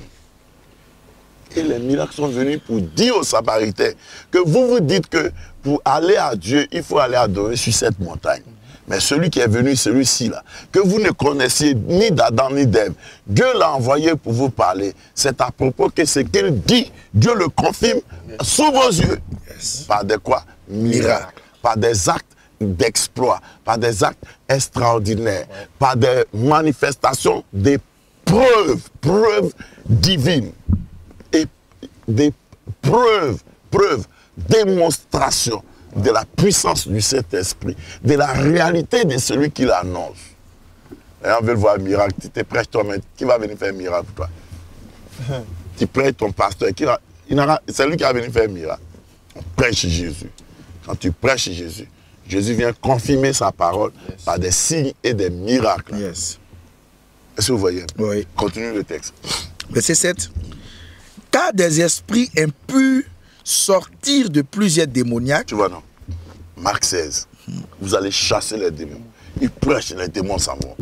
Et les miracles sont venus pour dire aux Samaritains que vous vous dites que pour aller à Dieu, il faut aller adorer sur cette montagne. Mais celui qui est venu, celui-ci là, que vous ne connaissiez ni d'Adam ni d'Ève, Dieu l'a envoyé pour vous parler. C'est à propos que ce qu'il dit, Dieu le confirme sous vos yeux. Yes. Par des quoi? Miracles. Par des actes d'exploit, par des actes extraordinaires, par des manifestations, des preuves divines. Et des preuves, démonstrations de la puissance du Saint-Esprit, de la réalité de celui qui l'annonce. Et on veut le voir un miracle. Tu te prêches toi-même. Qui va venir faire un miracle pour toi? Tu prêches ton pasteur. C'est lui qui va venir faire un miracle. On prêche Jésus. Quand tu prêches Jésus, Jésus vient confirmer sa parole par des signes et des miracles. Yes. Est-ce que vous voyez? Oui. Continue le texte. Verset 7. Car des esprits impurs sortirent de plusieurs démoniaques. Tu vois, non? Marc 16. Vous allez chasser les démons. Ils prêchent, les démons s'en vont.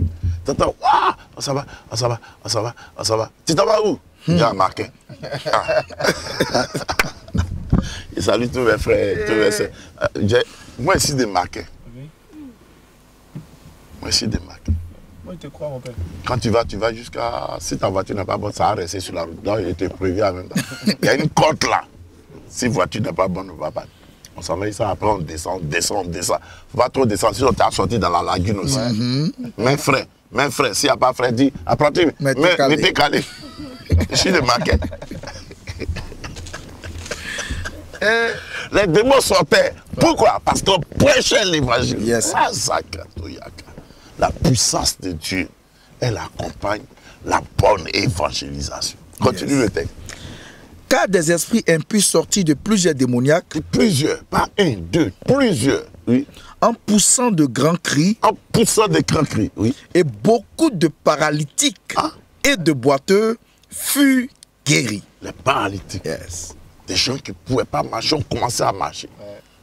T'entends? Waouh! Ça va, ça va, ça va, ça va. Tu t'en vas où? Il y a Marc. Et salut tous mes frères, tous mes sœurs. Moi ici des Marquais. Moi ici des Marquais. Moi, je te crois, mon père. Quand tu vas jusqu'à... Si ta voiture n'est pas bonne, ça va rester sur la route. Là, il était prévu en même temps. Il y a une côte là. Si la voiture n'est pas bonne, on ne va pas. On s'en va ici, après on descend. Faut pas trop descendre, sinon tu as sorti dans la lagune aussi. Mes frères, s'il n'y a pas frère, dis, apprends-tu, mettez calé. Je suis des Marquais. Les démons sortaient. Pourquoi? Parce qu'on prêchait l'évangile. Yes. La puissance de Dieu, elle accompagne la bonne évangélisation. Continue le texte. Car des esprits impurs sortis de plusieurs démoniaques. Plusieurs, pas un, deux, plusieurs. Oui. En poussant de grands cris. En poussant de grands cris, oui. Et beaucoup de paralytiques et de boiteux furent guéris. Les paralytiques. Yes. Des gens qui ne pouvaient pas marcher ont commencé à marcher.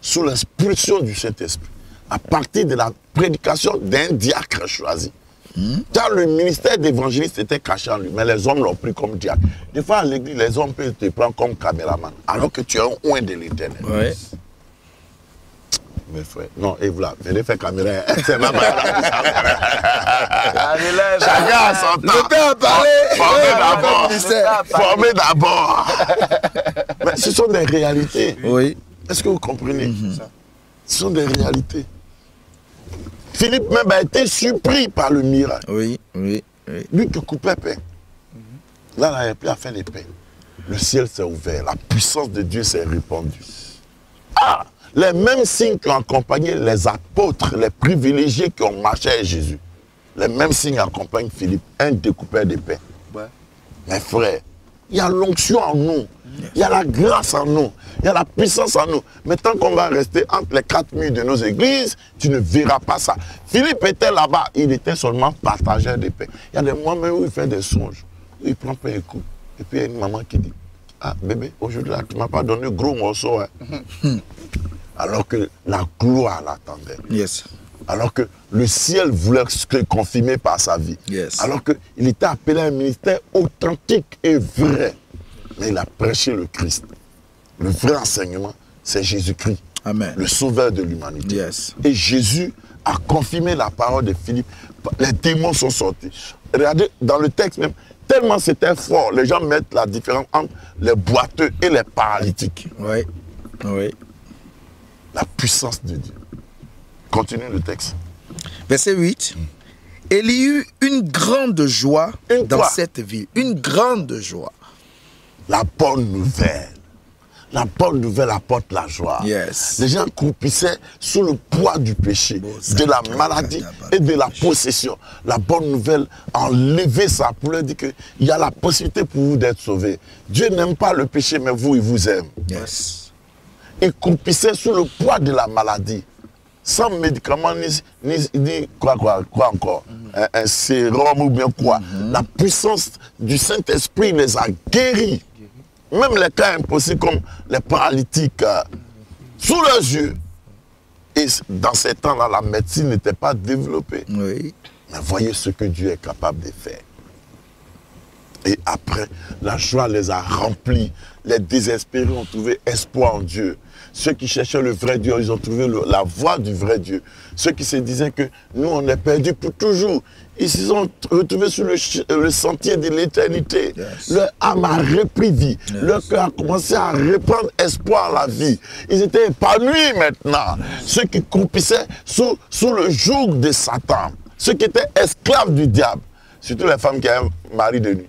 Sous l'expulsion du Saint-Esprit. À partir de la prédication d'un diacre choisi. Car le ministère d'évangéliste était caché en lui, mais les hommes l'ont pris comme diacre. Des fois, à l'église, les hommes peuvent te prendre comme caméraman, alors que tu es un oint de l'éternel. Ouais. Mes frères, non, et voilà, venez faire caméra. C'est ma mère. Chacun a son temps. Le père a parlé. Formez d'abord. Mais ce sont des réalités. Oui. Est-ce que vous comprenez? Ce sont des réalités. Philippe même a été surpris par le miracle. Oui. Lui qui coupait pain. Là, il n'avait plus à faire les pains. Le ciel s'est ouvert. La puissance de Dieu s'est répandue. Les mêmes signes qui ont accompagné les apôtres, les privilégiés qui ont marché avec Jésus. Les mêmes signes accompagnent Philippe, un découpeur de pain. Mes frères, il y a l'onction en nous. Il y a la grâce en nous, il y a la puissance en nous. Mais tant qu'on va rester entre les quatre murs de nos églises, tu ne verras pas ça. Philippe était là-bas, il était seulement partageur de pain. Il y a des moments où il fait des songes, où il prend pain et coupe. Et puis il y a une maman qui dit, ah bébé, aujourd'hui là, tu ne m'as pas donné gros morceau. Hein. Alors que la gloire l'attendait. Yes. Alors que le ciel voulait se confirmer par sa vie. Yes. Alors qu'il était appelé à un ministère authentique et vrai. Mais il a prêché le Christ. Le vrai enseignement, c'est Jésus-Christ. Amen. Le sauveur de l'humanité. Yes. Et Jésus a confirmé la parole de Philippe. Les démons sont sortis. Regardez, dans le texte même, tellement c'était fort, les gens mettent la différence entre les boiteux et les paralytiques. Oui. La puissance de Dieu. Continue le texte. Verset 8. Et il y eut une grande joie dans cette ville. Une grande joie. La bonne nouvelle. La bonne nouvelle apporte la joie. Yes. Les gens croupissaient sous le poids du péché, de la maladie et de la possession. La bonne nouvelle a enlevé ça pour leur dire qu'il y a la possibilité pour vous d'être sauvés. Dieu n'aime pas le péché, mais vous, il vous aime. Yes. Ils croupissaient sous le poids de la maladie. sans médicaments, ni quoi encore, un sérum ou bien quoi. La puissance du Saint-Esprit les a guéris. Même les cas impossibles comme les paralytiques, sous leurs yeux. Et dans ces temps-là, la médecine n'était pas développée. Oui. Mais voyez ce que Dieu est capable de faire. Et après, la joie les a remplis. Les désespérés ont trouvé espoir en Dieu. Ceux qui cherchaient le vrai Dieu, ils ont trouvé la voie du vrai Dieu. Ceux qui se disaient que nous, on est perdus pour toujours, ils se sont retrouvés sur le sentier de l'éternité. Yes. Leur âme a repris vie. Yes. Leur cœur a commencé à reprendre espoir à la vie. Ils étaient épanouis maintenant. Yes. Ceux qui croupissaient sous le joug de Satan. Ceux qui étaient esclaves du diable. Surtout les femmes qui avaient un mari de nuit.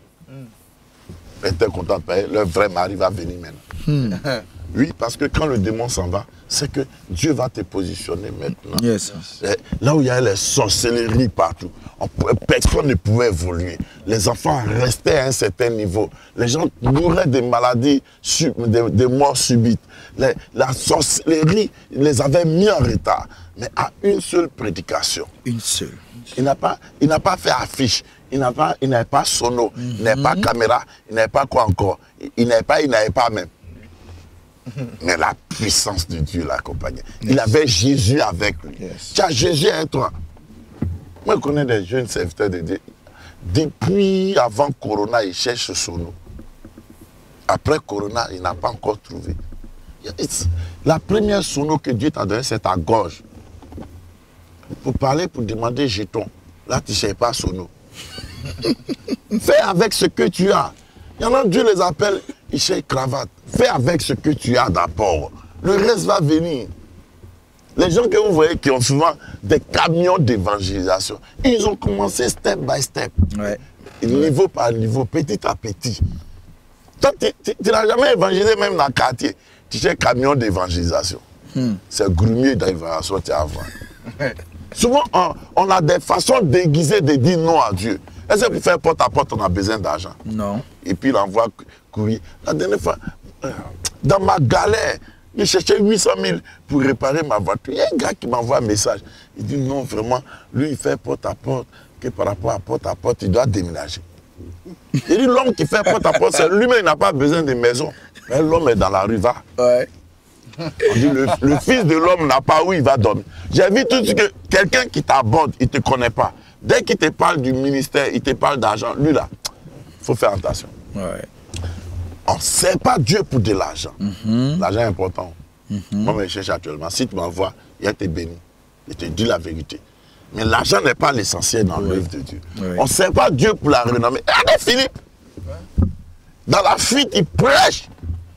Elles étaient contentes, leur vrai mari va venir maintenant. Oui, parce que quand le démon s'en va, c'est que Dieu va te positionner maintenant. Yes. Là où il y a les sorcelleries partout, personne ne pouvait évoluer. Les enfants restaient à un certain niveau. Les gens mouraient de maladies, des morts subites. La sorcellerie les avait mis en retard. Mais à une seule prédication. Une seule. Il n'a pas fait affiche. Il n'avait pas sono, il n'avait pas caméra, il n'avait pas quoi encore. Il n'avait pas même. Mais la puissance de Dieu l'accompagnait. Yes. Il avait Jésus avec lui. Yes. Tu as Jésus avec toi. Moi, je connais des jeunes serviteurs de Dieu. Depuis avant Corona, ils cherchent sono. Après Corona, il n'a pas encore trouvé. La première sono que Dieu t'a donnée, c'est ta gorge. Pour parler, pour demander jeton. Là, tu ne cherches pas sono. Fais avec ce que tu as. Il y en a, Dieu les appelle, ils cherchent cravate. Fais avec ce que tu as d'abord. Le reste va venir. Les gens que vous voyez qui ont souvent des camions d'évangélisation, ils ont commencé step by step. Ouais. Niveau par niveau, petit à petit. Toi, tu n'as jamais évangélisé même dans le quartier. Tu cherches camion d'évangélisation. C'est grumier d'évangélisation tu as avant. Souvent, on a des façons déguisées de dire non à Dieu. Est-ce que pour faire porte à porte, on a besoin d'argent? Non. Et puis, il envoie courrier. La dernière fois, dans ma galère, j'ai cherché 800 000 pour réparer ma voiture. Il y a un gars qui m'envoie un message. Il dit non, vraiment, lui, il fait porte à porte, que par rapport à porte, il doit déménager. Il dit l'homme qui fait porte à porte, c'est lui-même, il n'a pas besoin de maison. Mais l'homme est dans la rue, va. Ouais. On dit le fils de l'homme n'a pas où il va dormir. J'ai vu tout de suite que quelqu'un qui t'aborde, il ne te connaît pas. Dès qu'il te parle du ministère, il te parle d'argent, lui là, il faut faire attention. Ouais. On ne sert pas Dieu pour de l'argent. L'argent est important. Moi, je cherche actuellement. Si tu m'envoies, il te béni. Je te dis la vérité. Mais l'argent n'est pas l'essentiel dans l'œuvre de Dieu. On ne sert pas Dieu pour la renommée. Regardez Philippe. Dans la fuite, il prêche.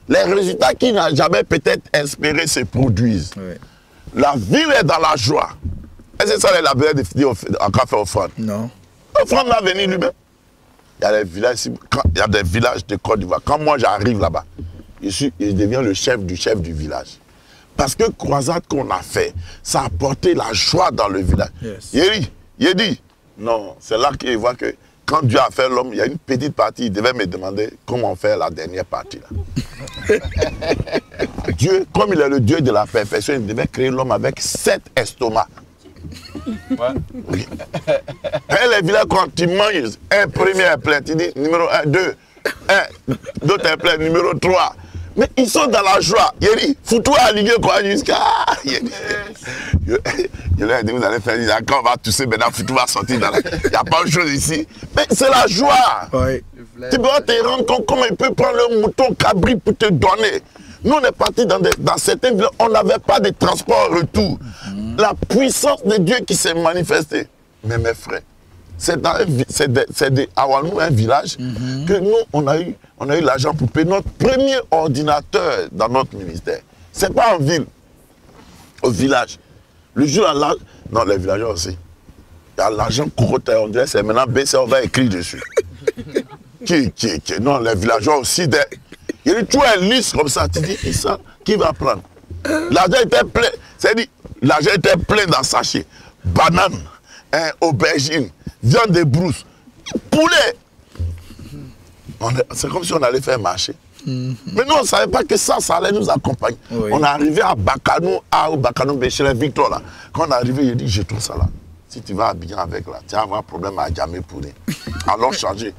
Les résultats qu'il n'a jamais peut-être espéré se produisent. La ville est dans la joie. Est-ce que ça il a besoin de finir en café offrande? Non. Offrande va venir lui-même. Il y a des villages, il y a des villages de Côte d'Ivoire. Quand moi j'arrive là-bas, je deviens le chef du village. Parce que croisade qu'on a fait, ça a apporté la joie dans le village. Yes. Il dit, non, c'est là qu'il voit que quand Dieu a fait l'homme, il y a une petite partie, il devait me demander comment faire la dernière partie. Là. Dieu, comme il est le Dieu de la perfection, il devait créer l'homme avec 7 estomacs. Ouais. Oui. Et les villages, quand tu manges, un premier est plein, tu dis numéro 1, 2, 1, l'autre est plein, numéro 3. Mais ils sont dans la joie. Il dit, fous-toi à liguer quoi jusqu'à. Il leur a dit, vous allez faire, quand on va tousser, maintenant, fous-toi va sortir dans la. Il n'y a pas de chose ici. Mais c'est la joie. Oui. Tu peux te rendre compte comment il peut prendre le mouton cabri pour te donner. Nous, on est partis dans certaines villes, on n'avait pas de transport retour. La puissance de Dieu qui s'est manifestée. Mais mes frères, c'est à Ouanou, un village, que nous, on a eu l'argent pour payer notre premier ordinateur dans notre ministère. Ce n'est pas en ville, au village. Le jour à l'âge, non, les villageois aussi. Il y a l'argent Courroté, on dirait c'est maintenant BC, on va écrire dessus. Non, les villageois aussi, il y a tout un liste comme ça, tu dis, ça, qui va prendre? L'argent était plein, c'est-à-dire, l'argent était plein dans sachet. Banane, aubergine, viande de brousse, poulet. C'est comme si on allait faire marcher. Mais nous, on ne savait pas que ça allait nous accompagner. Oui. On est arrivé à Bakanou, au Bakanou Béchelin, Victor, là. Quand on est arrivé, il dit, j'ai tout ça là. Si tu vas habiller avec là, tu vas avoir un problème à jamais pourri. Alors changer.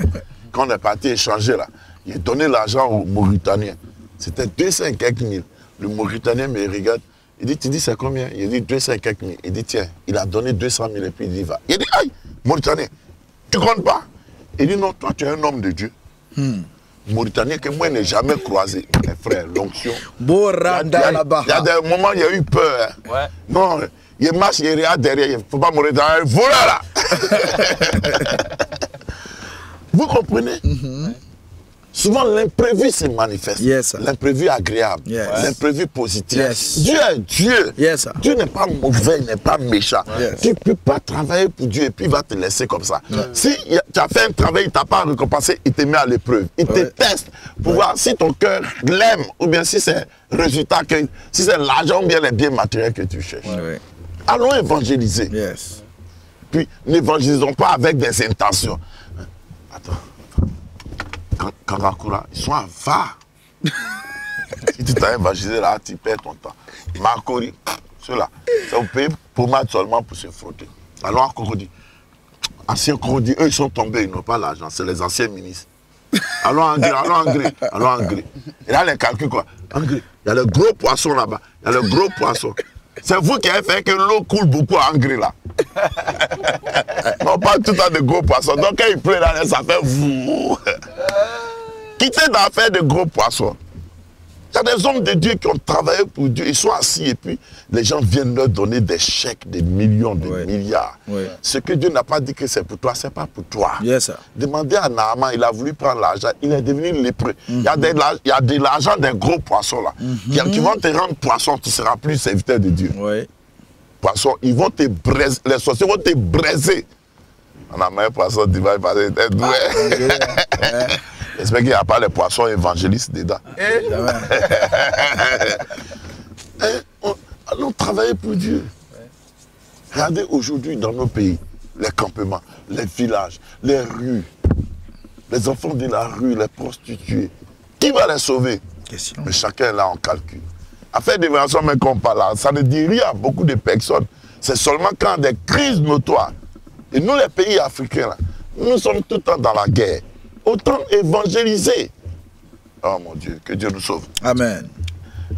Quand on est parti échanger là, il a donné l'argent aux Mauritaniens. C'était 200 et quelques mille. Le Mauritanien me regarde. Il dit, tu dis c'est combien? Il dit 200 et quelques mille. Il dit, tiens, il a donné 200 000 et puis il dit, va. Il dit, aïe, Mauritanien, tu comptes pas? Il dit, non, toi tu es un homme de Dieu. Mauritanien que moi je n'ai jamais croisé. Mes frères, l'onction. Il y a des moments, il y a eu peur. Hein. Ouais. Non, il marche, il regarde derrière, il ne faut pas mourir dans un voleur là. Vous comprenez? Souvent, l'imprévu se manifeste. Yes, l'imprévu agréable. Yes. L'imprévu positif. Yes. Dieu est Dieu. Yes. Dieu n'est pas mauvais, il n'est pas méchant. Yes. Tu ne peux pas travailler pour Dieu et puis il va te laisser comme ça. Si tu as fait un travail, il ne t'a pas récompensé, il te met à l'épreuve. Il te teste pour voir si ton cœur l'aime ou bien si c'est résultat, si c'est l'argent ou bien les biens matériels que tu cherches. Allons évangéliser. Yes. Puis n'évangélisons pas avec des intentions. Attends. Kangakoura, ils sont avares. Si tu t'as évangélisé là, tu perds ton temps. Marcori, ceux-là, ça vous paye pommade seulement pour se frotter. Alors en Corodi, anciens Corodi, eux ils sont tombés, ils n'ont pas l'argent, c'est les anciens ministres. Allons en gré, allons en gré, allons en gré. Et là les calculs quoi, en gré, il y a le gros poisson là-bas, il y a le gros poisson. C'est vous qui avez fait que l'eau coule beaucoup à Angry là. On parle tout le temps de gros poissons. Donc quand il pleut là, ça fait vous. Quittez d'affaire de gros poissons. Il y a des hommes de Dieu qui ont travaillé pour Dieu. Ils sont assis et puis les gens viennent leur donner des chèques, des millions, des milliards. Ce que Dieu n'a pas dit que c'est pour toi, c'est pas pour toi. Yes. Demandez à Naaman, il a voulu prendre l'argent, il est devenu lépreux. Il y a de l'argent des gros poissons là, qui vont te rendre poisson, tu ne seras plus serviteur de Dieu. Poisson, ils vont te braiser, les sorciers vont te braiser. On a même poisson, tu vas y passer, t'es doué. J'espère qu'il n'y a pas les poissons évangélistes dedans. Allons travailler pour Dieu. Regardez aujourd'hui dans nos pays, les campements, les villages, les rues, les enfants de la rue, les prostituées. Qui va les sauver? Question. Mais chacun est là en calcul. Affaire d'évaluation, mais qu'on parle là, ça ne dit rien à beaucoup de personnes. C'est seulement quand des crises notoires. Et nous, les pays africains, là, nous sommes tout le temps dans la guerre. Autant évangéliser. Oh mon Dieu, que Dieu nous sauve. Amen.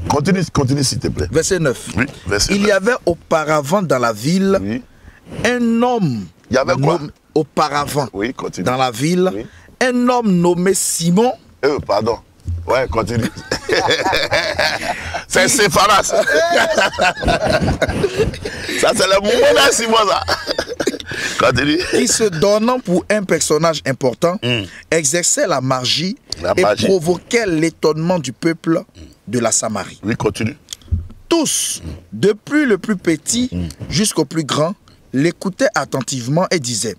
Continue s'il te plaît. Verset 9. Oui, verset 9. Il y avait auparavant dans la ville un homme. Il y avait quoi? Auparavant continue. dans la ville, un homme nommé Simon. Pardon. Ouais, continue. C'est Séphanas. Ça, c'est le moment d'un Simon, ça. Continue. Qui se donnant pour un personnage important, exerçait la magie et provoquait l'étonnement du peuple de la Samarie. Oui, continue. Tous, depuis le plus petit jusqu'au plus grand, l'écoutaient attentivement et disaient: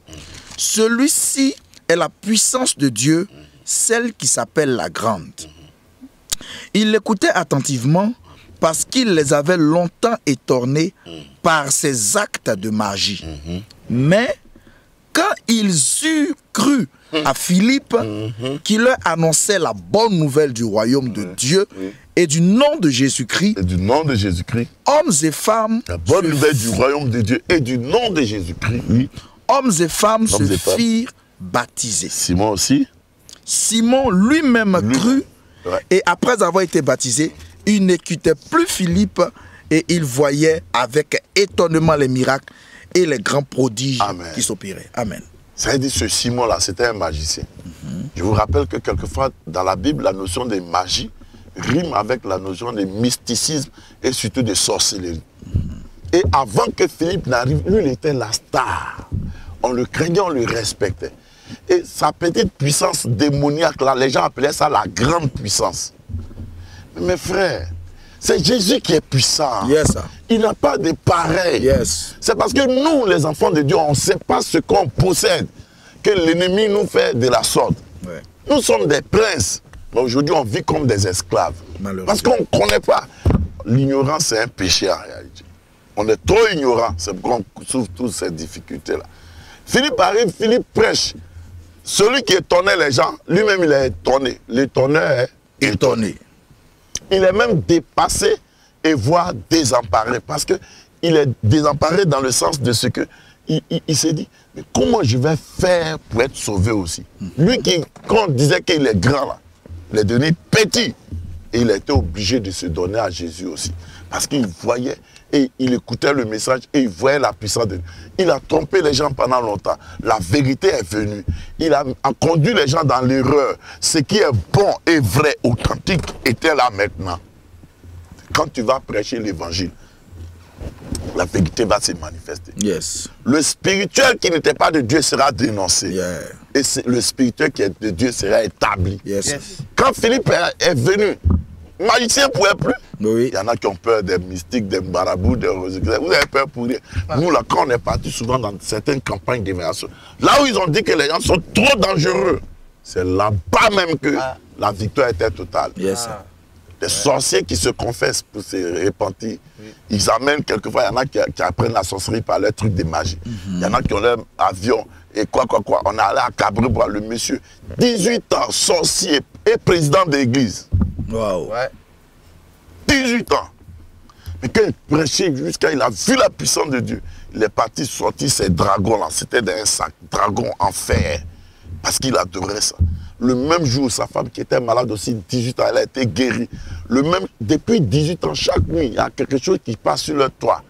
celui-ci est la puissance de Dieu, celle qui s'appelle la grande. Ils l'écoutaient attentivement parce qu'il les avait longtemps étonnés par ses actes de magie. Mais quand ils eurent cru à Philippe, qui leur annonçait la bonne nouvelle du royaume de Dieu et du nom de Jésus-Christ, hommes et femmes, la bonne nouvelle du royaume de Dieu et du nom de Jésus-Christ, hommes et femmes se firent baptiser. Simon aussi. Simon lui-même crut, et après avoir été baptisé, il n'écoutait plus Philippe et il voyait avec étonnement les miracles et les grands prodiges qui s'opéraient. Amen. Ça veut dire que ce Simon-là, c'était un magicien. Je vous rappelle que quelquefois, dans la Bible, la notion de magie rime avec la notion de mysticisme et surtout de sorcellerie. Et avant que Philippe n'arrive, lui, il était la star. On le craignait, on le respectait. Et sa petite puissance démoniaque, là, les gens appelaient ça la grande puissance. Mais mes frères, c'est Jésus qui est puissant. Il n'a pas de pareil. C'est parce que nous, les enfants de Dieu, on ne sait pas ce qu'on possède, que l'ennemi nous fait de la sorte. Nous sommes des princes, mais aujourd'hui, on vit comme des esclaves. Parce qu'on ne connaît pas. L'ignorance, c'est un péché en réalité. On est trop ignorant, c'est pourquoi on souffre toutes ces difficultés-là. Philippe arrive, Philippe prêche. Celui qui étonnait les gens, lui-même il est étonné. L'étonneur étonné. Il est même dépassé et voire désemparé. Parce qu'il est désemparé dans le sens de ce que il s'est dit, mais comment je vais faire pour être sauvé aussi? Lui qui, quand on disait qu'il est grand là, il est devenu petit. Et il a été obligé de se donner à Jésus aussi. Parce qu'il voyait et il écoutait le message et il voyait la puissance de Dieu. Il a trompé les gens pendant longtemps. La vérité est venue. Il a conduit les gens dans l'erreur. Ce qui est bon et vrai, authentique, était là maintenant. Quand tu vas prêcher l'évangile, la vérité va se manifester. Yes. Le spirituel qui n'était pas de Dieu sera dénoncé. Yeah. Et le spirituel qui est de Dieu sera établi. Yes. Yes. Quand Philippe est venu, le magicien ne pouvait plus. Oui. Il y en a qui ont peur des mystiques, des marabouts, des rosicles. Vous avez peur pour rien. Nous, là, quand on est parti souvent dans certaines campagnes d'évasion, là où ils ont dit que les gens sont trop dangereux, c'est là-bas même que la victoire était totale. Yes. Des sorciers qui se confessent pour se repentir. Ils amènent quelquefois, il y en a qui apprennent la sorcellerie par leur truc de magie. Il y en a qui ont leur avion et quoi. On est allé à Cabré voir le monsieur. 18 ans, sorcier et président de l'église. Wow. Ouais. 18 ans. Mais quand il prêchait jusqu'à il a vu la puissance de Dieu, il est parti sortir ces dragons-là. C'était dans un sac, dragons en fer. Parce qu'il adorait ça. Le même jour, sa femme qui était malade aussi, 18 ans, elle a été guérie. Depuis 18 ans, chaque nuit, il y a quelque chose qui passe sur le toit.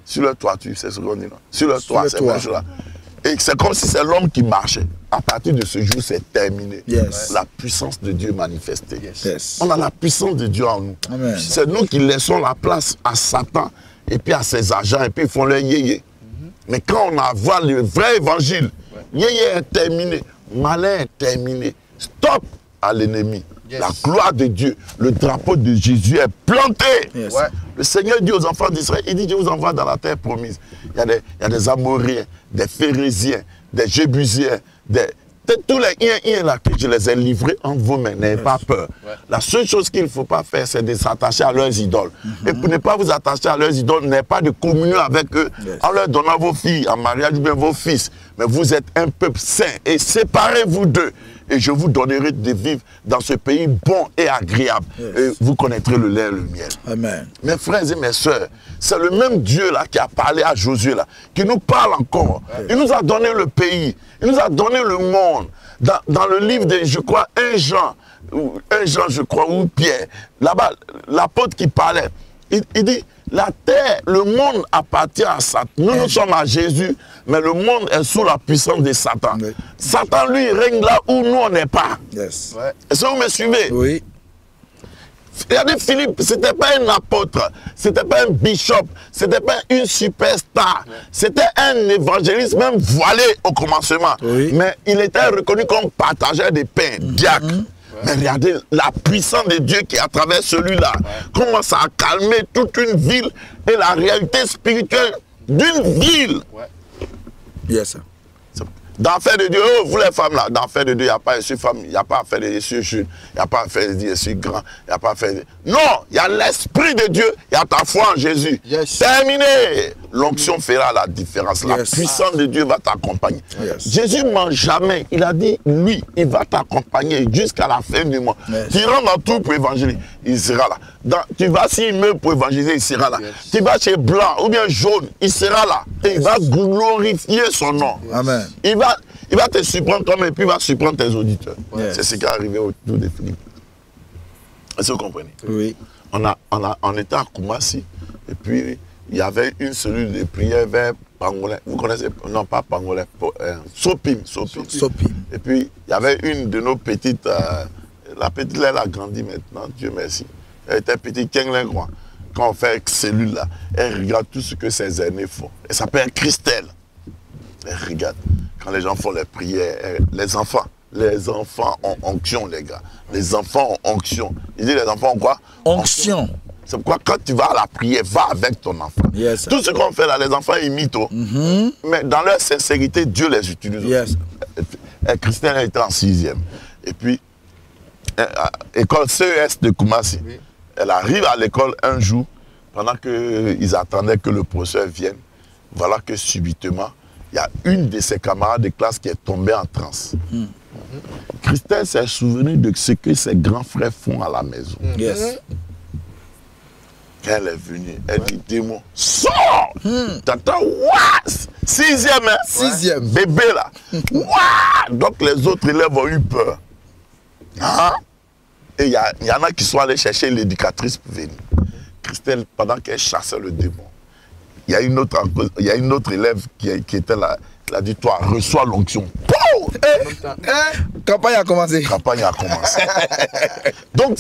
Sur le toit, tu sais ce qu'on dit, non? Sur le toit, c'est même chose-là. Et c'est comme si c'est l'homme qui marchait. À partir de ce jour, c'est terminé. Yes. La puissance de Dieu manifestée. Yes. On a la puissance de Dieu en nous. Amen. C'est nous qui laissons la place à Satan et puis à ses agents et puis ils font leur yéyé. Mais quand on voit le vrai évangile, yéyé est terminé, malin est terminé. Stop à l'ennemi. Yes. La gloire de Dieu, le drapeau de Jésus est planté. Yes. Ouais. Le Seigneur dit aux enfants d'Israël, il dit, je vous envoie dans la terre promise. Il y a des Amoréens, des Phérésiens, des Jébusiens, tous les là que je les ai livrés en vos mains. N'ayez pas peur. Ouais. La seule chose qu'il ne faut pas faire, c'est de s'attacher à leurs idoles. Et pour ne pas vous attacher à leurs idoles, n'ayez pas de communion avec eux en leur donnant vos filles en mariage ou bien vos fils. Mais vous êtes un peuple saint et séparez-vous d'eux. Et je vous donnerai de vivre dans ce pays bon et agréable. Et vous connaîtrez le lait et le miel. Amen. Mes frères et mes sœurs, c'est le même Dieu là qui a parlé à Josué là, qui nous parle encore. Il nous a donné le pays, il nous a donné le monde. Dans le livre de, je crois, 1 Jean, je crois, ou Pierre, là-bas, l'apôtre qui parlait, il dit, la terre, le monde appartient à Satan. Nous sommes à Jésus, mais le monde est sous la puissance de Satan. Oui. Satan, lui, règne là où nous, on n'est pas. Yes. Ouais. Est-ce que vous me suivez? Oui. Regardez Philippe, c'était pas un apôtre, c'était pas un bishop, c'était pas une superstar, c'était un évangéliste même voilé au commencement. Oui. Mais il était reconnu comme partageur des pains, diacre. Mais regardez la puissance de Dieu qui, à travers celui-là, commence à calmer toute une ville et la réalité spirituelle d'une ville. Ouais. Yes. Dans l'affaire de Dieu, oh, vous les femmes là, dans l'affaire de Dieu, il n'y a pas Jésus femme, il n'y a pas affaire de Jésus jeune, il n'y a pas affaire de Jésus grand, il n'y a pas affaire de... Non, il y a l'Esprit de Dieu, il y a ta foi en Jésus. Yes. Terminé. L'onction fera la différence. La Yes. puissance de Dieu va t'accompagner. Yes. Jésus ne ment jamais. Il a dit, lui, il va t'accompagner jusqu'à la fin du mois. Yes. Tu rentres dans tout pour évangéliser, il sera là. Tu vas s'il meurt pour évangéliser, il sera là. Yes. Tu vas chez blanc ou bien jaune, il sera là. Et il va glorifier son nom. Amen. Il va te surprendre comme et puis il va surprendre tes auditeurs. Yes. C'est ce qui est arrivé autour de Philippe. Est-ce que vous comprenez? Oui. On était à Koumassi et puis il y avait une cellule de prière vers Pangolais. Vous connaissez? Non, pas Pangolais. Sopim. Sopim. Et puis il y avait une de nos petites. La petite, elle a grandi maintenant, Dieu merci. Elle était petite, quoi. Quand on fait cellule là, elle regarde tout ce que ses aînés font. Elle s'appelle Christelle. Elle regarde. Quand les gens font les prières, les enfants ont onction, les gars. Les enfants ont onction. Il dit les enfants ont quoi? Onction. C'est pourquoi quand tu vas à la prière, va avec ton enfant. Yes. Tout ce qu'on fait là, les enfants imitent. Mais dans leur sincérité, Dieu les utilise. Yes. Et Christelle était en 6e. Et puis, école CES de Koumassi. Oui. Elle arrive à l'école un jour, pendant qu'ils attendaient que le professeur vienne. Voilà que subitement, il y a une de ses camarades de classe qui est tombée en transe. Christelle s'est souvenue de ce que ses grands frères font à la maison. Yes. Quand elle est venue, elle dit démon, sors! T'entends, what? 6e, hein? 6e. Bébé là. What? Donc les autres élèves ont eu peur. Hein? Et il y en a qui sont allés chercher l'éducatrice pour venir. Christelle, pendant qu'elle chassait le démon, il y a une autre élève qui était là. Elle a dit, toi, reçois l'onction. Campagne a commencé. Campagne a commencé. Donc,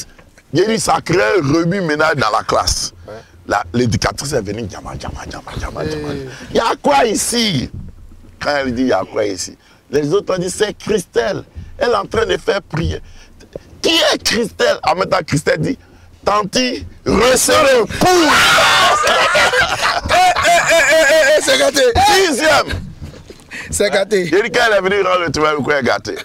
il y a eu ça crée un remue-ménage dans la classe. L'éducatrice est venue, il y a quoi ici? Quand elle dit, il y a quoi ici? Les autres ont dit, c'est Christelle. Elle est en train de faire prier. Qui est Christelle? En même temps, Christelle dit, Tanti, resserrez. C'est gâté. 6e. C'est gâté. Il dit quand elle est venue rendre le travail, elle est gâtée.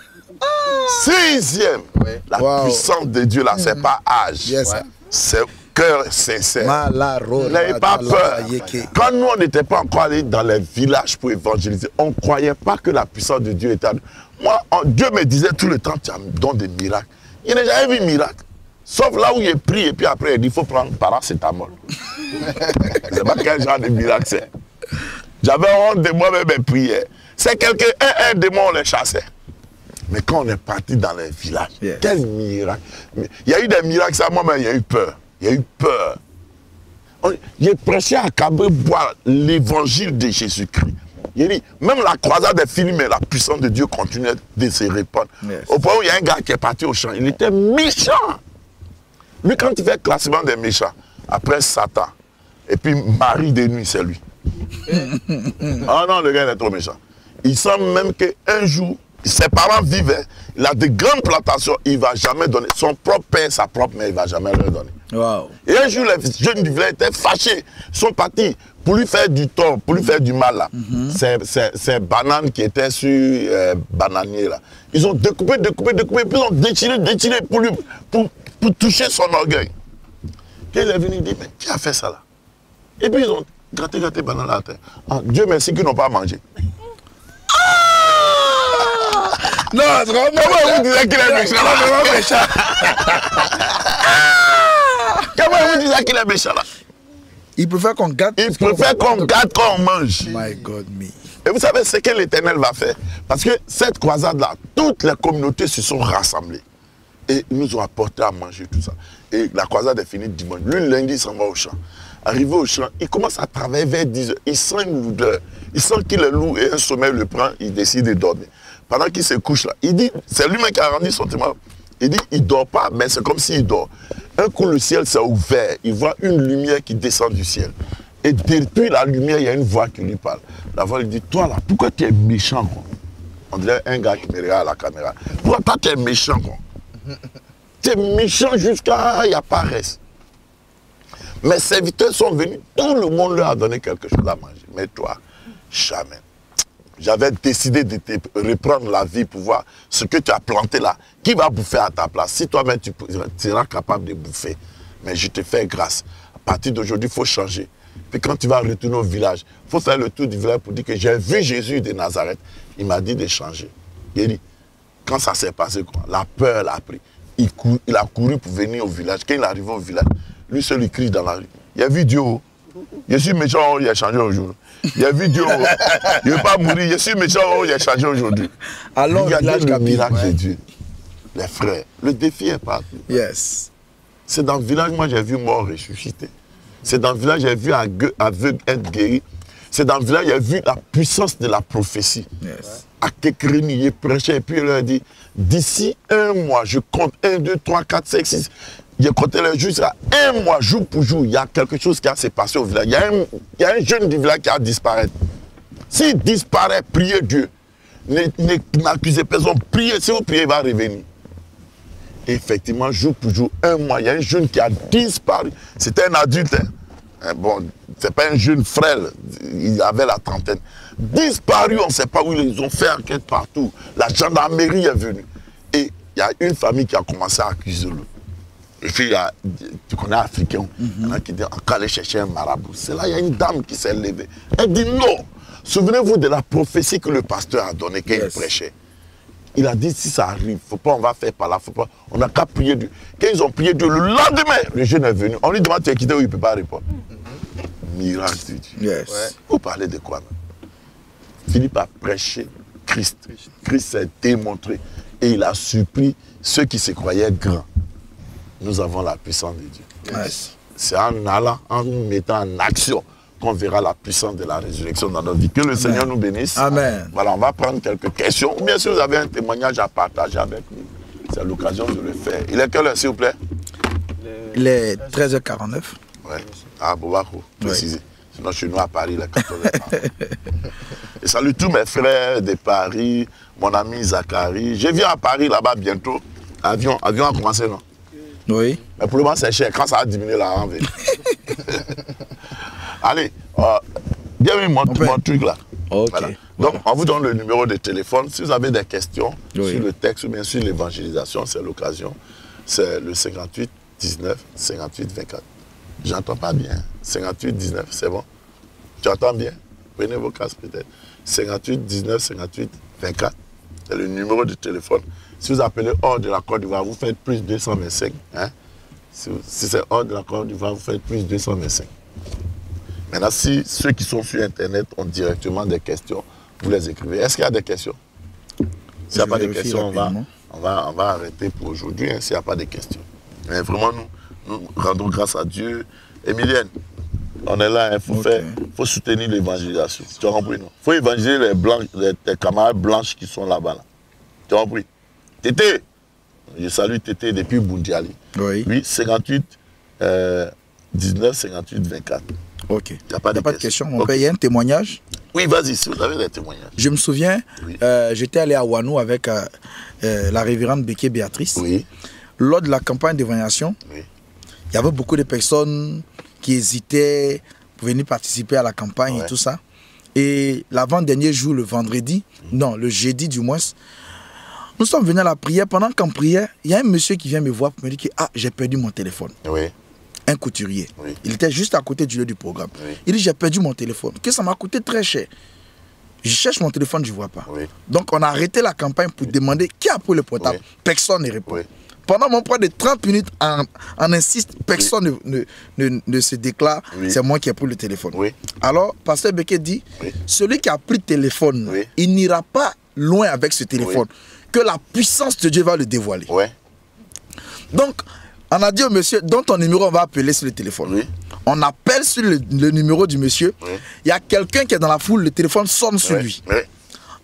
6e. La puissance de Dieu là, c'est pas âge. Yes. C'est cœur sincère. N'ayez pas peur. Quand nous, on n'était pas encore allés dans les villages pour évangéliser, on ne croyait pas que la puissance de Dieu était à nous. Moi, Dieu me disait tout le temps, tu me donnes des miracles. Il n'a jamais vu miracle. Sauf là où il prie et puis après il dit, il faut prendre paracétamol. Je ne sais pas quel genre de miracle c'est. J'avais honte de moi-même mes prières. C'est quelqu'un, un démon, on les chassait. Mais quand on est parti dans les villages, quel miracle. Il y a eu des miracles, ça, moi-même, il y a eu peur. Il y a eu peur. J'ai prêché à Cabri-Bois l'évangile de Jésus-Christ. Il dit, même la croisade des films, la puissance de Dieu continuait de se répandre. Au point où il y a un gars qui est parti au champ, il était méchant. Lui, quand il fait le classement des méchants, après Satan, et puis Marie de nuit, c'est lui. Ah non, le gars il est trop méchant. Il semble même qu'un jour, ses parents vivaient, il a de grandes plantations, il ne va jamais donner. Son propre père, sa propre mère, il ne va jamais leur donner. Wow. Et un jour, les jeunes du village étaient fâchés. Ils sont partis pour lui faire du tort, pour lui faire du mal. Là. Ces bananes qui étaient sur bananier là. Ils ont découpé, puis ils ont déchiré pour toucher son orgueil. Et il est venu, il dit, mais qui a fait ça là? Et puis ils ont gratté banane à la terre. Ah, Dieu merci qu'ils n'ont pas mangé. Non, c'est vraiment vous disiez qu'il est méchant là? Comment vous disiez qu'il est méchant là? Il préfère qu'on gâte. Il préfère qu'on gâte quand on mange. My God, me. Et vous savez ce que l'Éternel va faire? Parce que cette croisade-là, toutes les communautés se sont rassemblées. Et ils nous ont apporté à manger tout ça. Et la croisade est finie dimanche. Lui, lundi, il s'en va au champ. Arrivé au champ, il commence à travailler vers 10 h. Il sent une lourdeur. Il sent qu'il est lourd et un sommeil le prend. Il décide de dormir. Pendant qu'il se couche là, il dit, c'est lui-même qui a rendu son témoin. Il dit, il ne dort pas, mais c'est comme s'il dort. Un coup, le ciel s'est ouvert. Il voit une lumière qui descend du ciel. Et depuis la lumière, il y a une voix qui lui parle. La voix lui dit, toi là, pourquoi tu es méchant quoi? On dirait un gars qui me regarde à la caméra. Pourquoi toi tu es méchant quoi? Tu es méchant jusqu'à il n'y a pas reste. Mes serviteurs sont venus, tout le monde leur a donné quelque chose à manger. Mais toi, jamais. J'avais décidé de te reprendre la vie pour voir ce que tu as planté là. Qui va bouffer à ta place? Si toi-même tu seras capable de bouffer. Mais je te fais grâce. À partir d'aujourd'hui, il faut changer. Puis quand tu vas retourner au village, il faut faire le tour du village pour dire que j'ai vu Jésus de Nazareth. Il m'a dit de changer. Il dit, quand ça s'est passé, quoi, la peur l'a pris. Il a couru pour venir au village. Quand il est arrivé au village, lui seul il crie dans la rue. Il a vu Dieu. Je suis méchant, il a changé aujourd'hui. Il a vu Dieu. Il ne veut pas mourir. Je suis méchant, il a changé aujourd'hui. Alors, regardez le miracle de Dieu. Les frères, le défi est partout. Yes. C'est dans le village, moi j'ai vu mort ressuscité. C'est dans le village, j'ai vu aveugle être guéri. C'est dans le village, j'ai vu la puissance de la prophétie. Yes. À Kekreni, il prêchait et puis il leur dit, d'ici un mois, je compte 1, 2, 3, 4, 5, 6. Il comptait les jours, un mois, jour pour jour, il y a quelque chose qui a se passé au village. Il y a un jeune du village qui a disparu. S'il disparaît, priez Dieu. N'accusez personne, priez. Si vous priez, il va revenir. Et effectivement, jour pour jour, un mois, il y a un jeune qui a disparu. C'était un adulte. Hein. Bon, c'est pas un jeune frêle. Il avait la trentaine. Disparu, on ne sait pas où ils ont fait enquête partout. La gendarmerie est venue. Et il y a une famille qui a commencé à accuser l'autre. Et puis, tu connais Africain, il y en a qui disent, on aller chercher un marabout. C'est là, il y a une dame qui s'est levée. Elle dit non. Souvenez-vous de la prophétie que le pasteur a donnée quand il prêchait. Il a dit, si ça arrive, faut pas, on va faire par là, faut pas. On n'a qu'à prier Dieu. Quand ils ont prié Dieu, le lendemain, le jeune est venu. On lui demande, tu es quitté où il ne peut pas répondre. Miracle de Dieu. Yes. Ouais. Vous parlez de quoi, même? Philippe a prêché Christ. Christ s'est démontré. Et il a supplie ceux qui se croyaient grands. Nous avons la puissance de Dieu. Yes. C'est en allant, en nous mettant en action, qu'on verra la puissance de la résurrection dans notre vie. Que le Seigneur nous bénisse. Amen. Voilà, on va prendre quelques questions. Ou bien si vous avez un témoignage à partager avec nous, c'est l'occasion de le faire. Il est quelle heure, s'il vous plaît? Il est 13h49. Ouais. Ah, Bobako, précisez. Sinon, chez nous à Paris, il est 14h40. Et salut tous mes frères de Paris, mon ami Zachary. Je viens à Paris là-bas bientôt. Avion a commencé, non? Oui. Mais pour le moment, c'est cher. Quand ça a diminué, là, on va. Allez, bien mis mon truc là. Ok. Voilà. Donc, on vous donne le numéro de téléphone. Si vous avez des questions sur le texte ou bien sur l'évangélisation, c'est l'occasion. C'est le 58 19 58 24. J'entends pas bien. 58 19, c'est bon? Tu entends bien? Prenez vos casques peut-être. 58 19 58 24. C'est le numéro de téléphone. Si vous appelez hors de la Côte d'Ivoire, vous faites plus 225. Hein? Si c'est hors de la Côte d'Ivoire, vous faites plus 225. Maintenant, si ceux qui sont sur Internet ont directement des questions, vous les écrivez. Est-ce qu'il y a des questions? S'il n'y a pas de questions, on va arrêter pour aujourd'hui, hein, s'il n'y a pas de questions. Mais vraiment, nous rendons grâce à Dieu. Emilienne, on est là, il faut soutenir l'évangélisation. Tu as compris, non? Il faut évangéliser tes camarades blanches qui sont là-bas. Là. Tu as compris? Tété, je salue Tété depuis Boundiali. Oui. Oui, 58 19 58 24. Ok. Il n'y a pas de question. Il y a un témoignage. Oui, vas-y, si vous avez des témoignages. Je me souviens, j'étais allé à Ouanou avec la révérende Béké Béatrice. Oui. Lors de la campagne d'évaluation, il y avait beaucoup de personnes qui hésitaient pour venir participer à la campagne et tout ça. Et l'avant-dernier jour, le vendredi, non, le jeudi du moins, nous sommes venus à la prière. Pendant qu'on priait, il y a un monsieur qui vient me voir pour me dire que j'ai perdu mon téléphone. Oui. Un couturier. Oui. Il était juste à côté du lieu du programme. Oui. Il dit, j'ai perdu mon téléphone. Que ça m'a coûté très cher. Je cherche mon téléphone, je ne vois pas. Oui. Donc, on a arrêté la campagne pour demander qui a pris le portable. Oui. Personne ne répond. Oui. Pendant mon point de 30 minutes, on insiste, personne ne se déclare. Oui. C'est moi qui ai pris le téléphone. Oui. Alors, Pasteur Béké dit, celui qui a pris le téléphone, il n'ira pas loin avec ce téléphone. Que la puissance de Dieu va le dévoiler. Oui. Donc, on a dit au monsieur, dans ton numéro, on va appeler sur le téléphone. Oui. On appelle sur le numéro du monsieur. Il y a quelqu'un qui est dans la foule, le téléphone sonne sur lui. Oui.